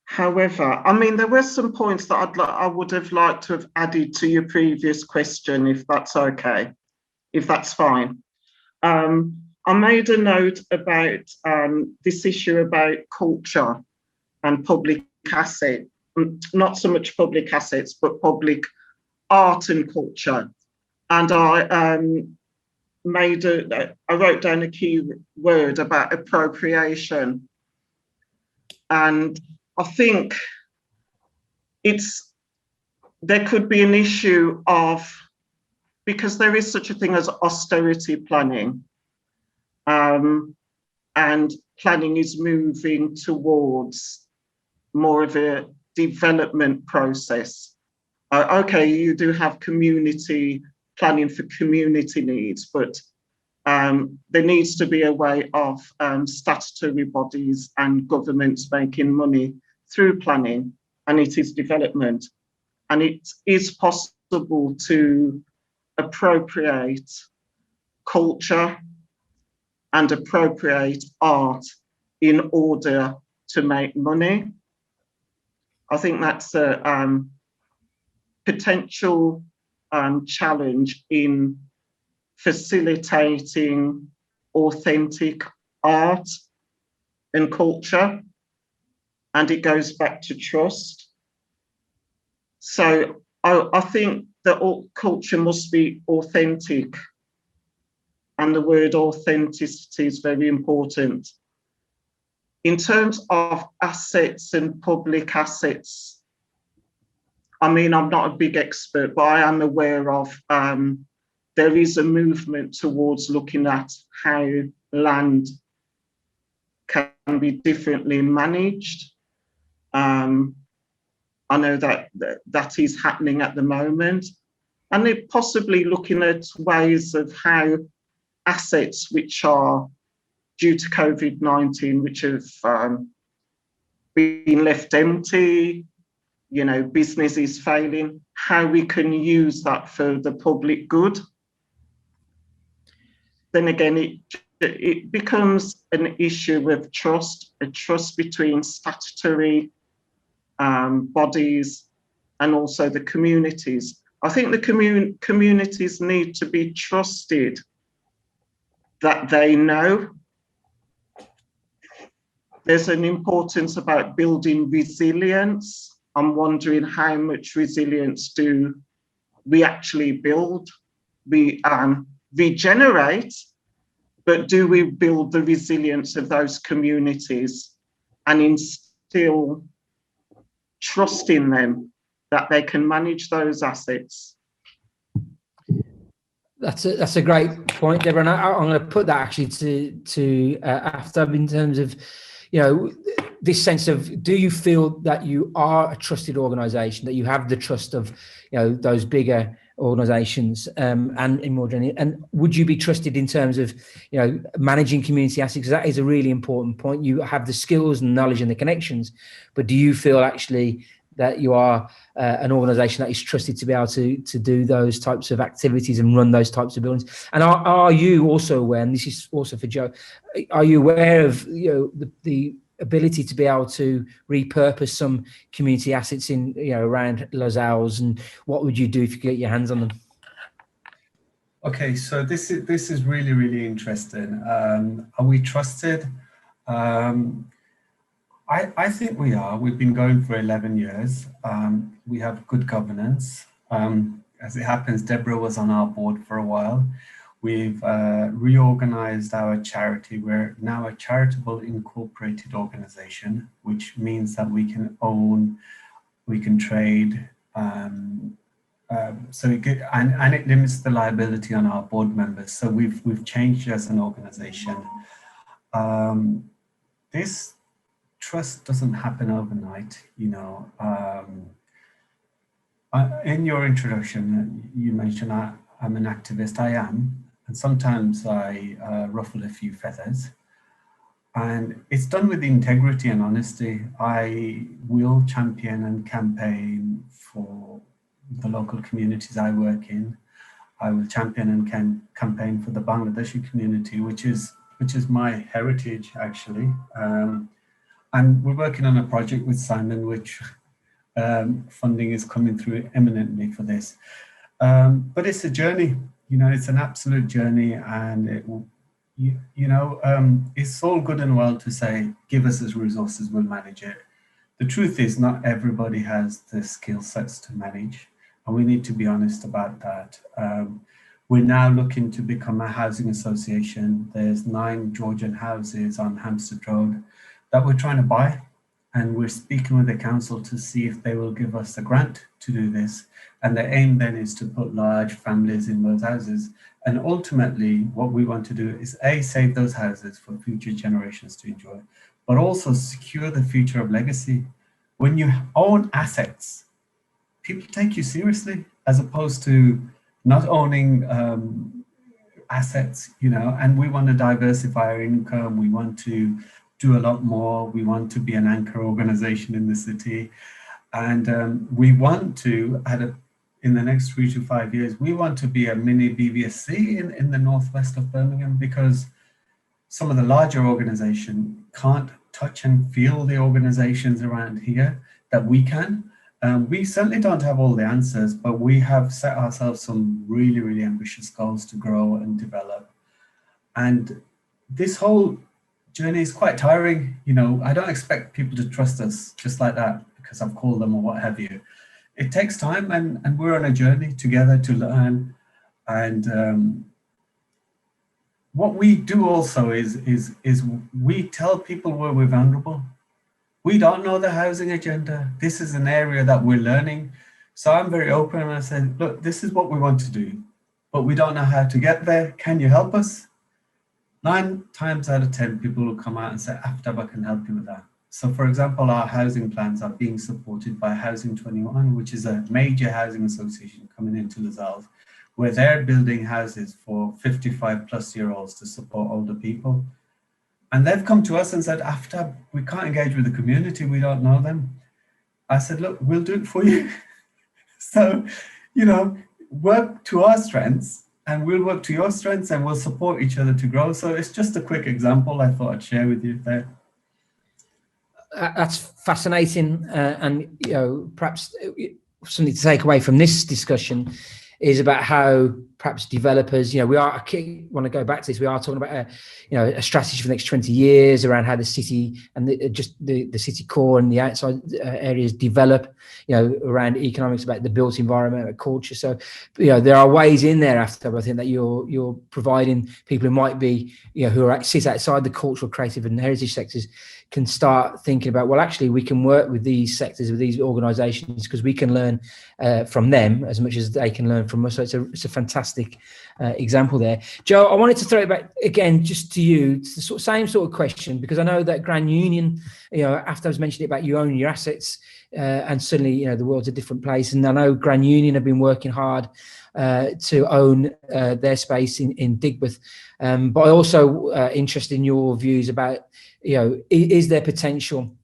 However, I mean, there were some points that I would have liked to have added to your previous question, if that's okay, if that's fine. I made a note about this issue about culture and public asset, not so much public assets, but public art and culture. And I wrote down a key word about appropriation. And I think there could be an issue of, because there is such a thing as austerity planning, and planning is moving towards more of a development process. Okay, you do have community planning for community needs, but there needs to be a way of statutory bodies and governments making money through planning, and it is development. And it is possible to appropriate culture and appropriate art in order to make money. I think that's a potential challenge in facilitating authentic art and culture, and it goes back to trust. So I think that all culture must be authentic, and the word authenticity is very important. In terms of assets and public assets, I mean, I'm not a big expert, but I am aware of there is a movement towards looking at how land can be differently managed. I know that is happening at the moment, and they're possibly looking at ways of how assets which are due to COVID-19, which have been left empty, you know, businesses failing, how we can use that for the public good. Then again, it becomes an issue of trust, a trust between statutory bodies and also the communities. I think the communities need to be trusted that they know. There's an importance about building resilience. I'm wondering how much resilience do we actually build? We regenerate, but do we build the resilience of those communities and instill trust in them that they can manage those assets? That's a great point, Deborah, and I'm going to put that actually to Aftab in terms of, you know, this sense of, do you feel that you are a trusted organisation, that you have the trust of, you know, those bigger organisations, and in more general, and would you be trusted in terms of, you know, managing community assets? Because that is a really important point. You have the skills and knowledge and the connections, but do you feel actually that you are an organisation that is trusted to be able to do those types of activities and run those types of buildings? And are you also aware, and this is also for Joe, are you aware of, you know, the ability to be able to repurpose some community assets in, you know, around Les Halles, and what would you do if you could get your hands on them? Okay, so this is really, really interesting. Are we trusted? I think we are. We've been going for 11 years. We have good governance. As it happens, Deborah was on our board for a while. We've reorganized our charity. We're now a charitable incorporated organization, which means that we can own, we can trade, and it limits the liability on our board members. So we've changed as an organization. This trust doesn't happen overnight, you know. In your introduction, you mentioned I'm an activist. I am, and sometimes I ruffle a few feathers, and it's done with integrity and honesty. I will champion and campaign for the local communities I work in. I will champion and campaign for the Bangladeshi community, which is my heritage, actually. And we're working on a project with Symon, which funding is coming through eminently for this. But it's a journey, you know, it's an absolute journey, and it will, it's all good and well to say, give us the resources, we'll manage it. The truth is, not everybody has the skill sets to manage, and we need to be honest about that. We're now looking to become a housing association. There's 9 Georgian houses on Hampstead Road that we're trying to buy, and we're speaking with the council to see if they will give us a grant to do this. And the aim then is to put large families in those houses. And ultimately, what we want to do is save those houses for future generations to enjoy, but also secure the future of legacy. When you own assets, people take you seriously, as opposed to not owning assets, you know. And we want to diversify our income. We want to do a lot more. We want to be an anchor organization in the city. And we want to, in the next 3 to 5 years, we want to be a mini BVSC in the northwest of Birmingham, because some of the larger organizations can't touch and feel the organizations around here that we can. We certainly don't have all the answers, but we have set ourselves some really, really ambitious goals to grow and develop. And this whole journey is quite tiring. You know, I don't expect people to trust us just like that because I've called them or what have you. It takes time, and we're on a journey together to learn. And what we do also is we tell people where we're vulnerable. We don't know the housing agenda. This is an area that we're learning. So I'm very open, and I said, look, this is what we want to do, but we don't know how to get there. Can you help us? 9 times out of 10, people will come out and say, Aftab, I can help you with that. So for example, our housing plans are being supported by Housing 21, which is a major housing association coming into Les Halles, where they're building houses for 55-plus-year-olds to support older people. And they've come to us and said, Aftab, we can't engage with the community, we don't know them. I said, look, we'll do it for you. So, you know, work to our strengths, and we'll work to your strengths, and we'll support each other to grow. So it's just a quick example I thought I'd share with you there. That's fascinating, and you know, perhaps something to take away from this discussion is about how perhaps developers, we want to go back to this. We are talking about a strategy for the next 20 years around how the city and the city core and the outside areas develop, around economics, about the built environment, about culture. So, there are ways in there, after, I think, that you're providing people who might be, who sit outside the cultural, creative and heritage sectors, can start thinking about, well, actually we can work with these sectors, with these organisations, because we can learn from them as much as they can learn from us. So it's a fantastic example there. Joe, I wanted to throw it back again just to you. It's the same sort of question, because I know that Grand Union, after I was mentioning about you owning your assets, and suddenly, the world's a different place. And I know Grand Union have been working hard to own their space in Digbeth. But I also interested in your views about, is there potential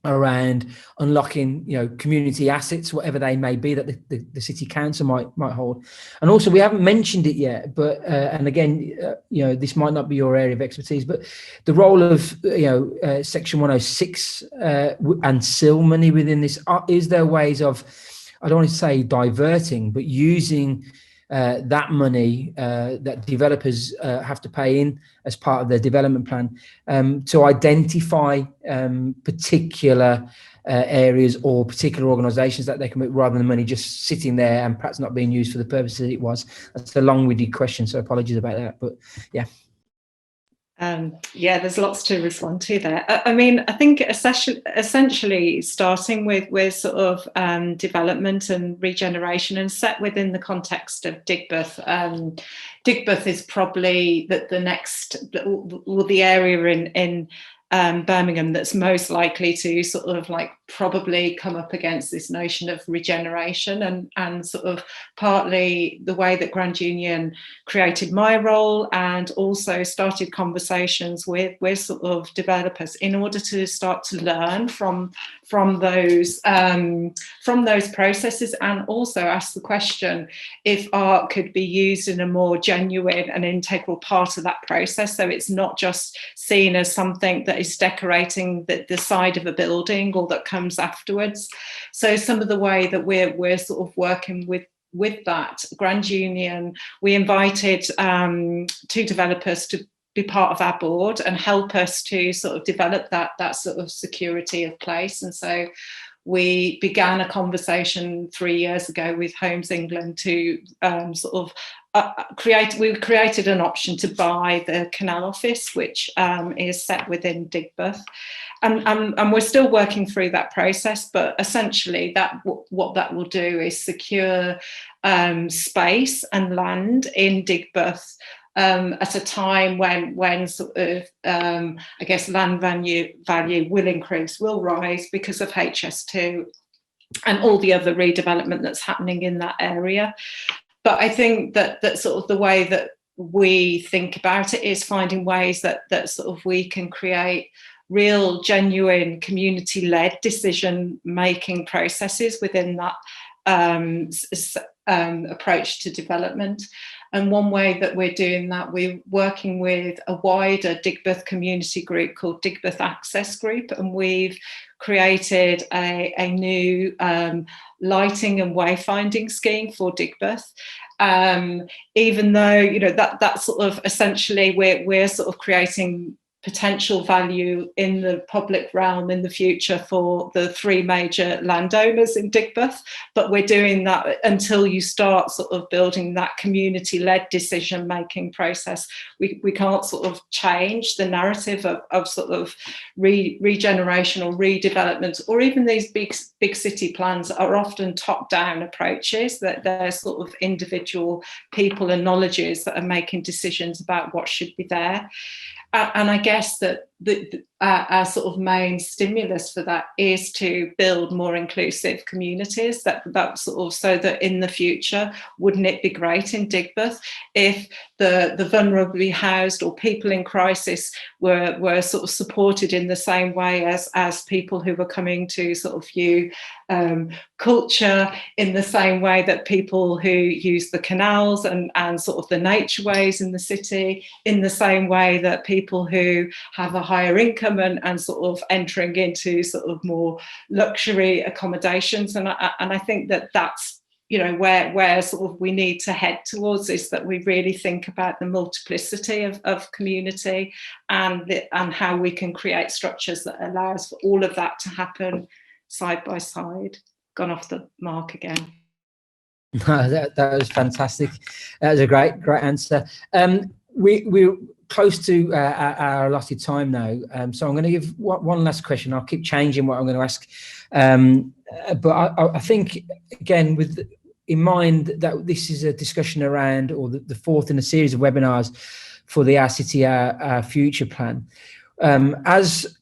around unlocking, community assets, whatever they may be, that the city council might hold. And also, we haven't mentioned it yet, but and again, this might not be your area of expertise, but the role of Section 106 and SIL money within this. Is there ways of, I don't want to say diverting, but using that money that developers have to pay in as part of their development plan to identify particular areas or particular organisations that they can make, rather than money just sitting there and perhaps not being used for the purposes it was? That's a long-winded question, so apologies about that, but yeah. There's lots to respond to there. I think essentially starting with sort of development and regeneration, and set within the context of Digbeth. Digbeth is probably the area in Birmingham that's most likely to sort of probably come up against this notion of regeneration, and sort of partly the way that Grand Union created my role, and also started conversations with sort of developers in order to start to learn from those processes, and also ask the question if art could be used in a more genuine and integral part of that process, so it's not just seen as something that is decorating the side of a building or that comes afterwards. So some of the way that we're sort of working with that, Grand Union, we invited 2 developers to be part of our board and help us to sort of develop that sort of security of place. And so we began a conversation 3 years ago with Homes England to sort of we created an option to buy the Canal Office, which is set within Digbeth. And we're still working through that process, but essentially what that will do is secure space and land in Digbeth at a time when sort of I guess land value will increase, will rise because of HS2 and all the other redevelopment that's happening in that area. But I think that sort of the way that we think about it is finding ways that sort of we can create real, genuine, community-led decision-making processes within that approach to development. And one way that we're doing that, we're working with a wider Digbeth community group called Digbeth Access Group, and we've created a new lighting and wayfinding scheme for Digbeth. Even though, that sort of essentially we're sort of creating potential value in the public realm in the future for the 3 major landowners in Digbeth, but we're doing that until you start sort of building that community-led decision-making process. We can't sort of change the narrative of sort of regeneration or redevelopment, or even these big city plans are often top-down approaches, that they're sort of individual people and knowledges that are making decisions about what should be there. And I guess that our sort of main stimulus for that is to build more inclusive communities, that sort of, so that in the future, wouldn't it be great in Digbeth if the vulnerably housed or people in crisis were sort of supported in the same way as people who were coming to sort of view culture, in the same way that people who use the canals and sort of the nature ways in the city, in the same way that people who have a higher income and sort of entering into sort of more luxury accommodations. And I think that's where sort of we need to head towards is that we really think about the multiplicity of community and how we can create structures that allows for all of that to happen side by side. Gone off the mark again. That was fantastic. That was a great answer. We're close to our allotted time now, so I'm going to give one last question. I'll keep changing what I'm going to ask, but I think, again, with in mind that this is a discussion around, or the fourth in a series of webinars for the Our City, Our Future plan. As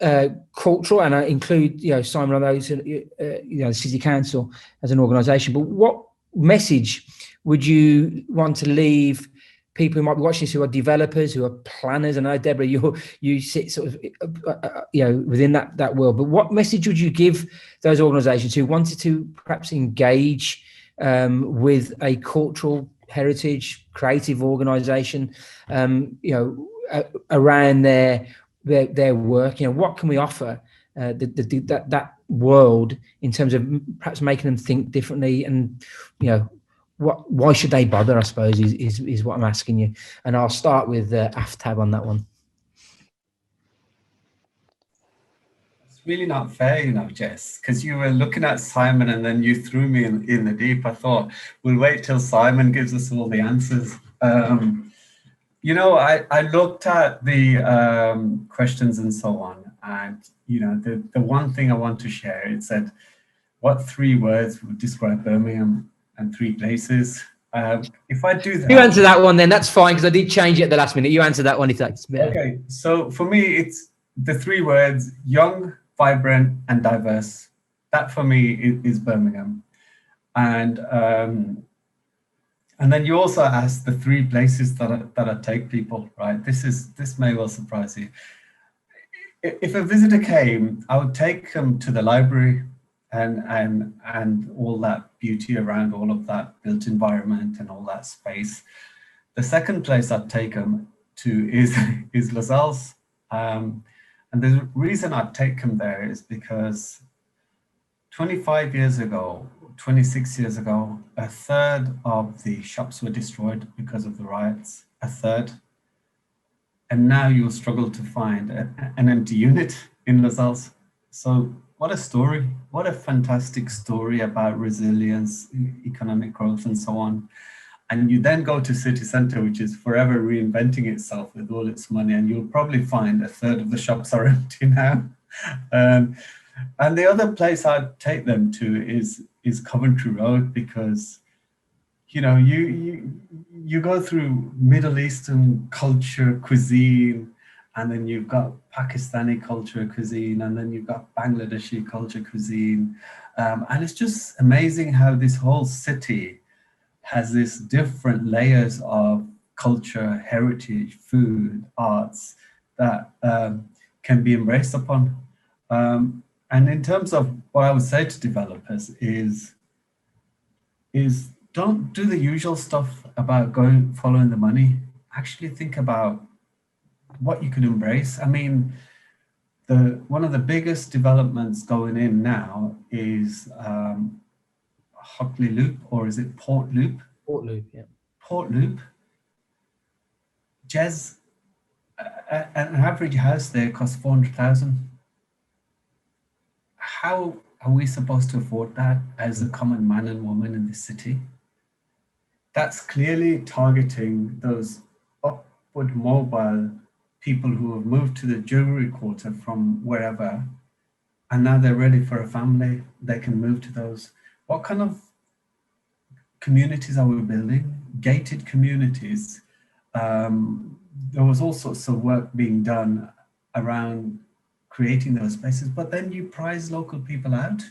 cultural, and I include, Symon on those, the City Council as an organisation, but what message would you want to leave people who might be watching this, who are developers, who are planners? I know, Deborah, you sit sort of within that world, but what message would you give those organisations who wanted to perhaps engage with a cultural heritage creative organisation, around their work? What can we offer that world in terms of perhaps making them think differently, and why should they bother, I suppose, is what I'm asking you. And I'll start with Aftab on that one. It's really not fair, Jess, because you were looking at Symon and then you threw me in the deep. I thought, we'll wait till Symon gives us all the answers. I looked at the questions and so on, and the one thing I want to share, it said, what 3 words would describe Birmingham and 3 places? If I do that, you answer that one, then that's fine, because I did change it at the last minute. You answer that one if that's better. Okay, so for me, it's the 3 words: young, vibrant, and diverse. That for me is Birmingham. And then you also asked the 3 places that I take people, right? This may well surprise you. If a visitor came, I would take them to the library and all that beauty around all of that built environment and all that space. The second place I'd take them to is Lascelles. And the reason I'd take them there is because 25 years ago, 26 years ago, a third of the shops were destroyed because of the riots, a third. And now you'll struggle to find an empty unit in Lascelles. So what a story, what a fantastic story about resilience, economic growth, and so on. And you then go to city centre, which is forever reinventing itself with all its money, and you'll probably find a third of the shops are empty now. And the other place I'd take them to is Coventry Road, because you go through Middle Eastern culture, cuisine, and then you've got Pakistani culture, cuisine, and then you've got Bangladeshi culture, cuisine. And it's just amazing how this whole city has these different layers of culture, heritage, food, arts that can be embraced upon. And in terms of what I would say to developers is don't do the usual stuff about following the money. Actually think about what you can embrace. I mean, one of the biggest developments going in now is Hockley Loop, or is it Port Loop? Port Loop, yeah. Port Loop. Jez, an average house there costs 400,000. How are we supposed to afford that as a common man and woman in this city? That's clearly targeting those upward mobile people who have moved to the jewelry quarter from wherever, and now they're ready for a family. They can move to those. What kind of communities are we building? Gated communities. There was all sorts of work being done around creating those spaces, but then you prize local people out.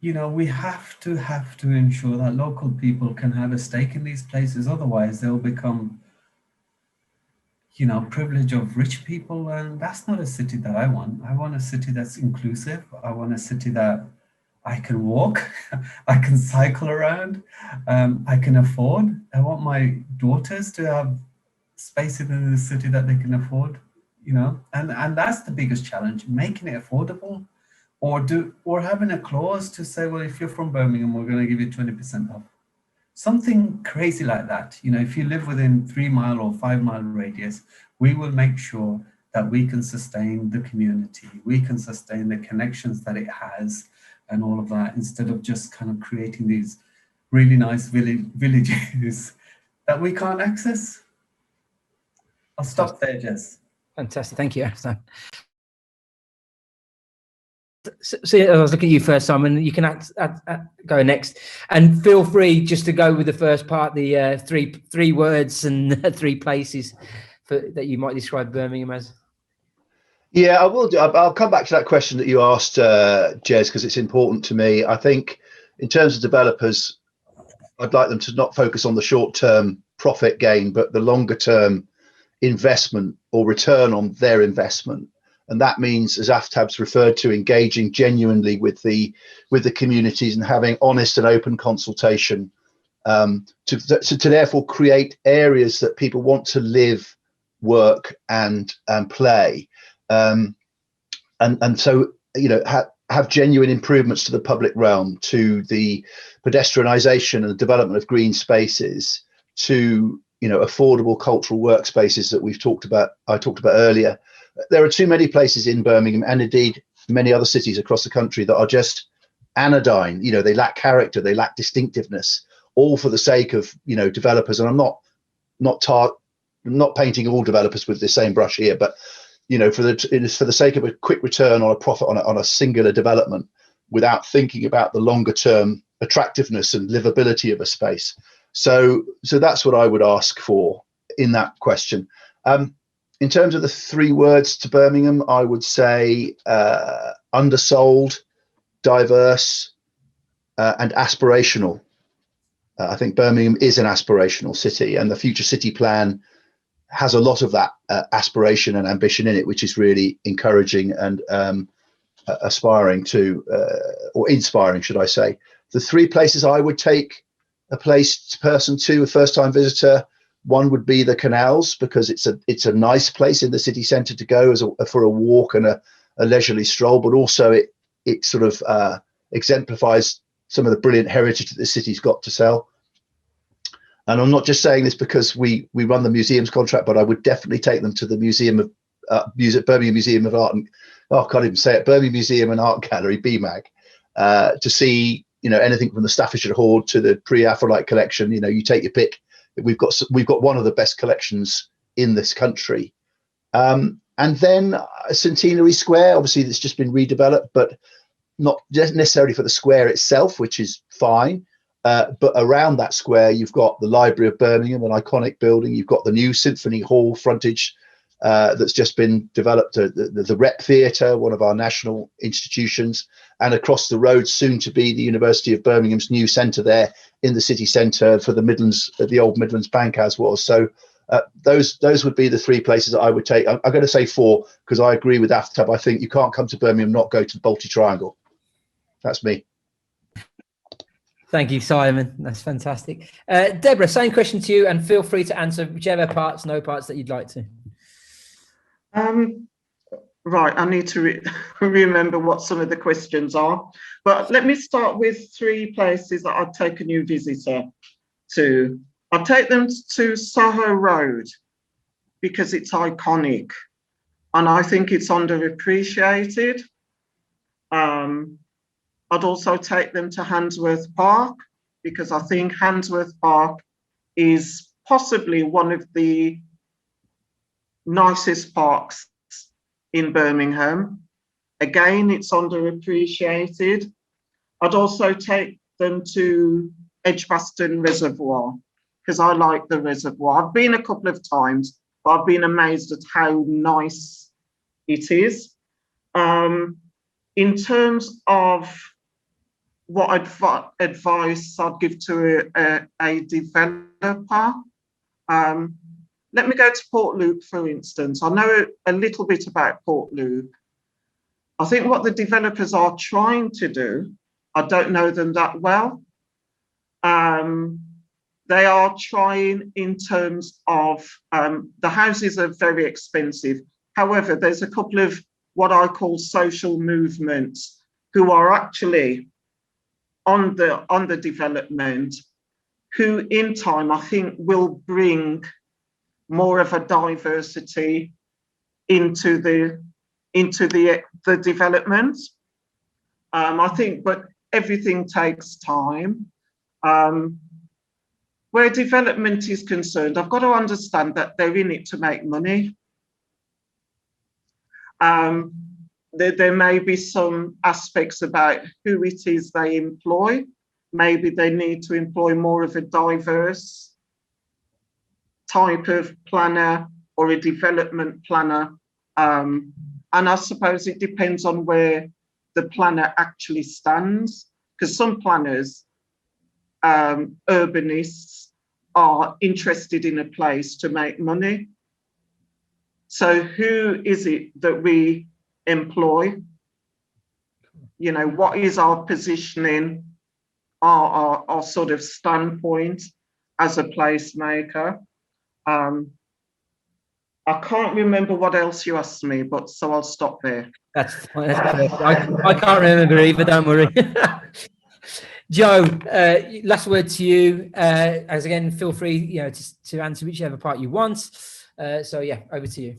We have to ensure that local people can have a stake in these places. Otherwise, they'll become, privilege of rich people. And that's not a city that I want. I want a city that's inclusive. I want a city that I can walk, I can cycle around, I can afford. I want my daughters to have spaces in the city that they can afford, and that's the biggest challenge, making it affordable. or having a clause to say, well, if you're from Birmingham, we're going to give you 20% off. Something crazy like that. You know, if you live within 3 mile or 5 mile radius, we will make sure that we can sustain the community, we can sustain the connections that it has and all of that, instead of just kind of creating these really nice villages that we can't access. I'll stop there, Jess. Fantastic, thank you, Aftab. So I was looking at you first, Simon. You can go next, and feel free just to go with the first part, the three words and 3 places that you might describe Birmingham as. Yeah, I will do. I'll come back to that question that you asked, Jez, because it's important to me. I think in terms of developers, I'd like them to not focus on the short-term profit gain, but the longer-term investment or return on their investment. And that means, as Aftab's referred to, engaging genuinely with the communities and having honest and open consultation to therefore create areas that people want to live, work, and play. And so, you know, have genuine improvements to the public realm, to the pedestrianization and the development of green spaces, to, you know, affordable cultural workspaces that I talked about earlier. There are too many places in Birmingham, and indeed many other cities across the country, that are just anodyne. You know, they lack character, they lack distinctiveness, all for the sake of, you know, developers. And I'm not painting all developers with the same brush here, but, you know, for the sake of a quick return on a profit on a singular development, without thinking about the longer term attractiveness and livability of a space. So that's what I would ask for in that question. In terms of the 3 words to Birmingham, I would say undersold, diverse, and aspirational. I think Birmingham is an aspirational city, and the future city plan has a lot of that aspiration and ambition in it, which is really encouraging and aspiring to, or inspiring, should I say. The 3 places I would take a person to, a first-time visitor, one would be the canals, because it's a nice place in the city centre to go for a walk and a leisurely stroll, but also it sort of exemplifies some of the brilliant heritage that the city's got to sell. And I'm not just saying this because we run the museum's contract, but I would definitely take them to the Birmingham Museum of Art and I can't even say it, Birmingham Museum and Art Gallery, BMAG, to see, you know, anything from the Staffordshire Hoard to the Pre-Aphrolite collection. You know, you take your pick. We've got one of the best collections in this country. And then Centenary Square, obviously that's just been redeveloped, but not necessarily for the square itself, which is fine. But around that square, you've got the Library of Birmingham, an iconic building. You've got the new Symphony Hall frontage that's just been developed, the Rep Theatre, one of our national institutions, and across the road, soon to be the University of Birmingham's new centre there in the city centre for the Midlands, the old Midlands Bank as was. So those would be the 3 places that I would take. I'm going to say 4 because I agree with Aftab. I think you can't come to Birmingham, not go to the Balti Triangle. That's me. Thank you, Simon. That's fantastic. Deborah, same question to you, and feel free to answer whichever parts, no parts that you'd like to. Right, I need to remember what some of the questions are. But let me start with 3 places that I'd take a new visitor to. I'd take them to Soho Road because it's iconic and I think it's underappreciated. I'd also take them to Handsworth Park because I think Handsworth Park is possibly one of the nicest parks in Birmingham. Again, it's underappreciated. I'd also take them to Edgbaston Reservoir because I like the reservoir. I've been a couple of times, but I've been amazed at how nice it is. In terms of what advice I'd give to a developer, let me go to Portloop, for instance. I know a little bit about Portloop. I think what the developers are trying to do, I don't know them that well. They are trying in terms of the houses are very expensive. However, there's a couple of what I call social movements who are actually on the development, who in time I think will bring more of a diversity into the development. I think, but everything takes time. Where development is concerned, I've got to understand that they're in it to make money. There may be some aspects about who it is they employ. Maybe they need to employ more of a diverse type of planner or a development planner. And I suppose it depends on where the planner actually stands, because some planners, urbanists, are interested in a place to make money. So who is it that we employ? You know, what is our positioning, our sort of standpoint as a placemaker? I can't remember what else you asked me, but so I'll stop there. That's fine. That's perfect. I can't remember either, don't worry. Joe, last word to you. As again, feel free, you know, to answer whichever part you want. So yeah, over to you.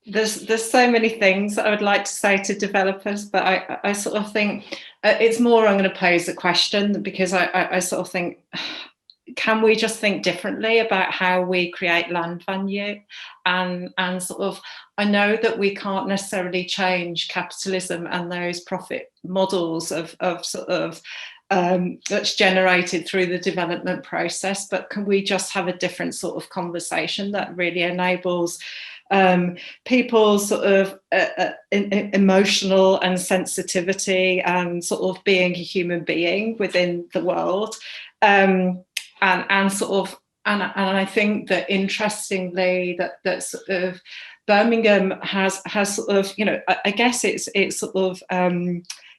There's so many things I would like to say to developers, but I sort of think it's more I'm going to pose a question, because I sort of think, can we just think differently about how we create land value? And sort of, I know that we can't necessarily change capitalism and those profit models of sort of that's generated through the development process, but can we just have a different sort of conversation that really enables people's sort of emotional and sensitivity and sort of being a human being within the world, and sort of, and I think that interestingly that sort of Birmingham has sort of, you know, I guess it's sort of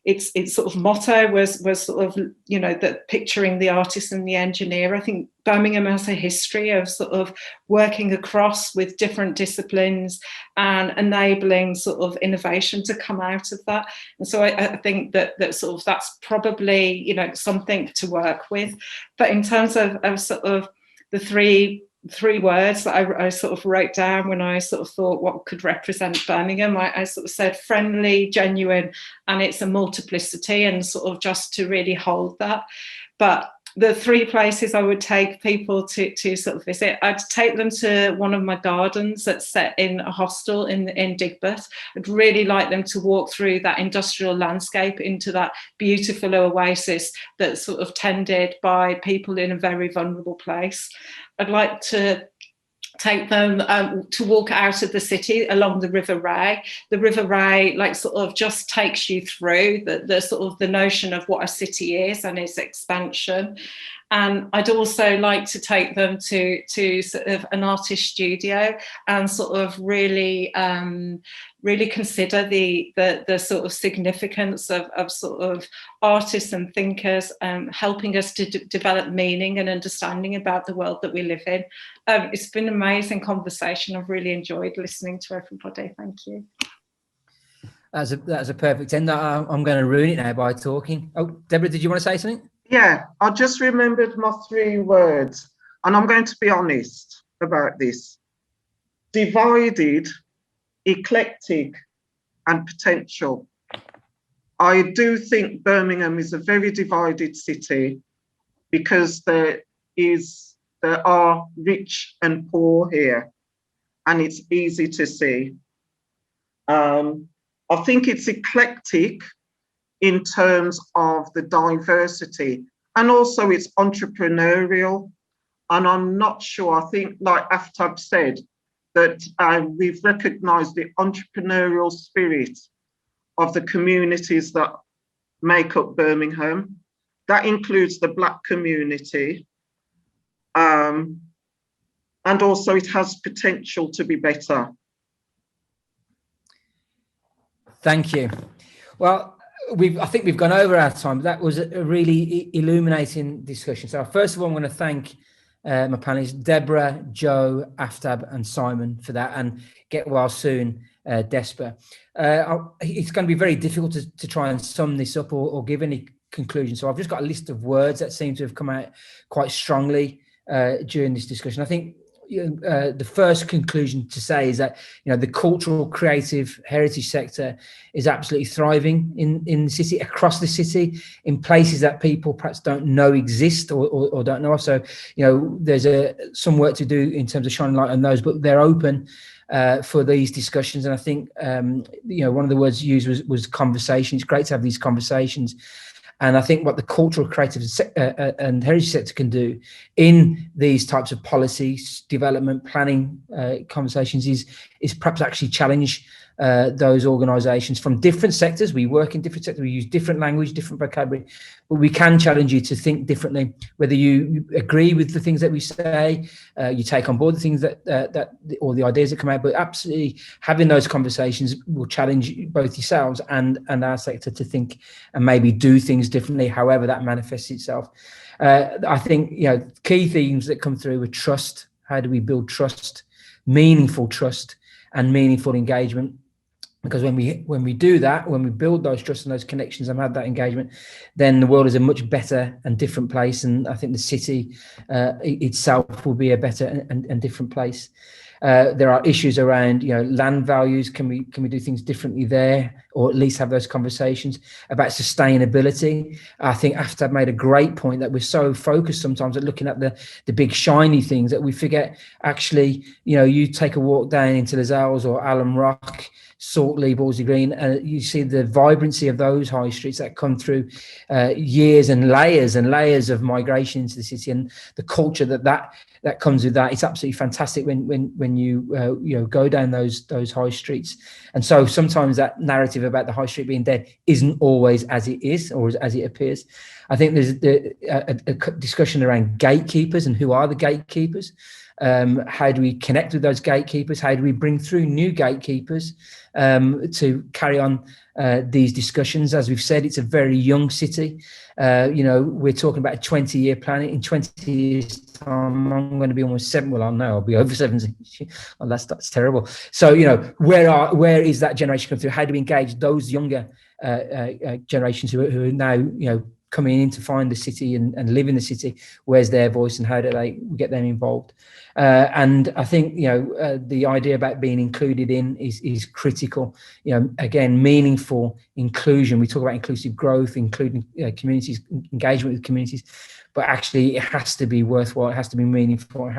its sort of motto was sort of, you know, that picturing the artist and the engineer. I think Birmingham has a history of sort of working across with different disciplines and enabling sort of innovation to come out of that. And so I think that sort of that's probably, you know, something to work with. But in terms of sort of the three words that I sort of wrote down when I sort of thought what could represent Birmingham, I sort of said friendly, genuine, and it's a multiplicity, and sort of just to really hold that. But the three places I would take people to sort of visit, I'd take them to one of my gardens that's set in a hostel in Digbeth. I'd really like them to walk through that industrial landscape into that beautiful oasis that's sort of tended by people in a very vulnerable place. I'd like to take them to walk out of the city along the River Ray. The River Ray, like, sort of just takes you through the sort of the notion of what a city is and its expansion. And I'd also like to take them to sort of an artist studio and sort of really consider the sort of significance of sort of artists and thinkers helping us to develop meaning and understanding about the world that we live in. It's been an amazing conversation. I've really enjoyed listening to everybody. Thank you. That's a perfect end. I'm going to ruin it now by talking. Oh, Deborah, did you want to say something? Yeah, I just remembered my 3 words, and I'm going to be honest about this. Divided, eclectic, and potential. I do think Birmingham is a very divided city because there are rich and poor here, and it's easy to see. I think it's eclectic in terms of the diversity, and also it's entrepreneurial. And I'm not sure, I think, like Aftab said, that we've recognised the entrepreneurial spirit of the communities that make up Birmingham. That includes the Black community. And also it has potential to be better. Thank you. Well, I think we've gone over our time, but that was a really illuminating discussion. So first of all, I'm going to thank my panelists, Deborah, Joe, Aftab and Simon for that, and get well soon, Despa. It's going to be very difficult to try and sum this up or give any conclusion. So I've just got a list of words that seem to have come out quite strongly during this discussion. I think the first conclusion to say is that the cultural, creative, heritage sector is absolutely thriving in the city, across the city, in places that people perhaps don't know exist or don't know of. So there's some work to do in terms of shining light on those, but they're open for these discussions. And I think one of the words used was conversation. It's great to have these conversations. And I think what the cultural, creative and heritage sector can do in these types of policies, development, planning conversations is perhaps actually challenge those organisations from different sectors. We work in different sectors, we use different language, different vocabulary, but we can challenge you to think differently, whether you agree with the things that we say, you take on board the things that or the ideas that come out, but absolutely having those conversations will challenge both yourselves and our sector to think and maybe do things differently, however that manifests itself. I think key themes that come through are trust. How do we build trust, meaningful trust and meaningful engagement? Because when we do that, when we build those trust and those connections and have that engagement, then the world is a much better and different place. And I think the city itself will be a better and different place. There are issues around land values. Can we do things differently there, or at least have those conversations about sustainability? I think Aftab made a great point that we're so focused sometimes at looking at the big shiny things that we forget actually, you take a walk down into Les Halles or Alum Rock, Saltley, Ballsy Green, you see the vibrancy of those high streets that come through years and layers of migration into the city, and the culture that comes with that. It's absolutely fantastic when you go down those high streets. And so sometimes that narrative about the high street being dead isn't always as it is or as it appears. I think there's a discussion around gatekeepers and who are the gatekeepers. How do we connect with those gatekeepers? How do we bring through new gatekeepers to carry on these discussions? As we've said, it's a very young city. We're talking about a 20-year plan. In 20 years' time, I'm going to be almost 7. Well, I know I'll be over 70. Well, that's terrible. So, where is that generation coming through? How do we engage those younger generations who are now, coming in to find the city and live in the city? Where's their voice and how do they get them involved? And I think, the idea about being included in is critical. Again, meaningful inclusion. We talk about inclusive growth, including communities, engagement with communities, but actually it has to be worthwhile. It has to be meaningful.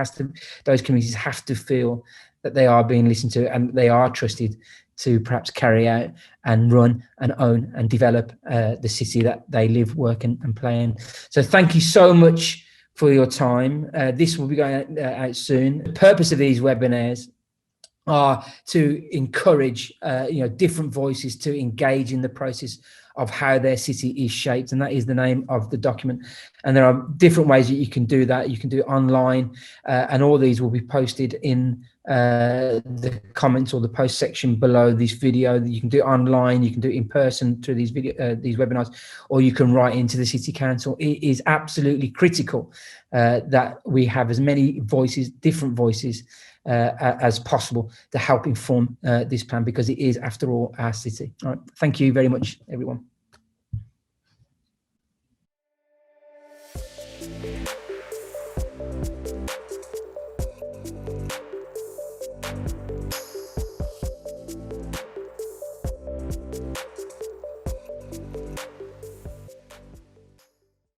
Those communities have to feel that they are being listened to and they are trusted to perhaps carry out and run and own and develop the city that they live, work and play in. So thank you so much for your time. This will be going out soon. The purpose of these webinars are to encourage different voices to engage in the process of how their city is shaped, and that is the name of the document. And there are different ways that you can do that. You can do it online, and all these will be posted in the comments or the post section below this video. You can do it online, you can do it in person through these webinars, or you can write into the City Council. It is absolutely critical that we have as many voices, different voices, as possible to help inform this plan, because it is, after all, our city. All right. Thank you very much, everyone.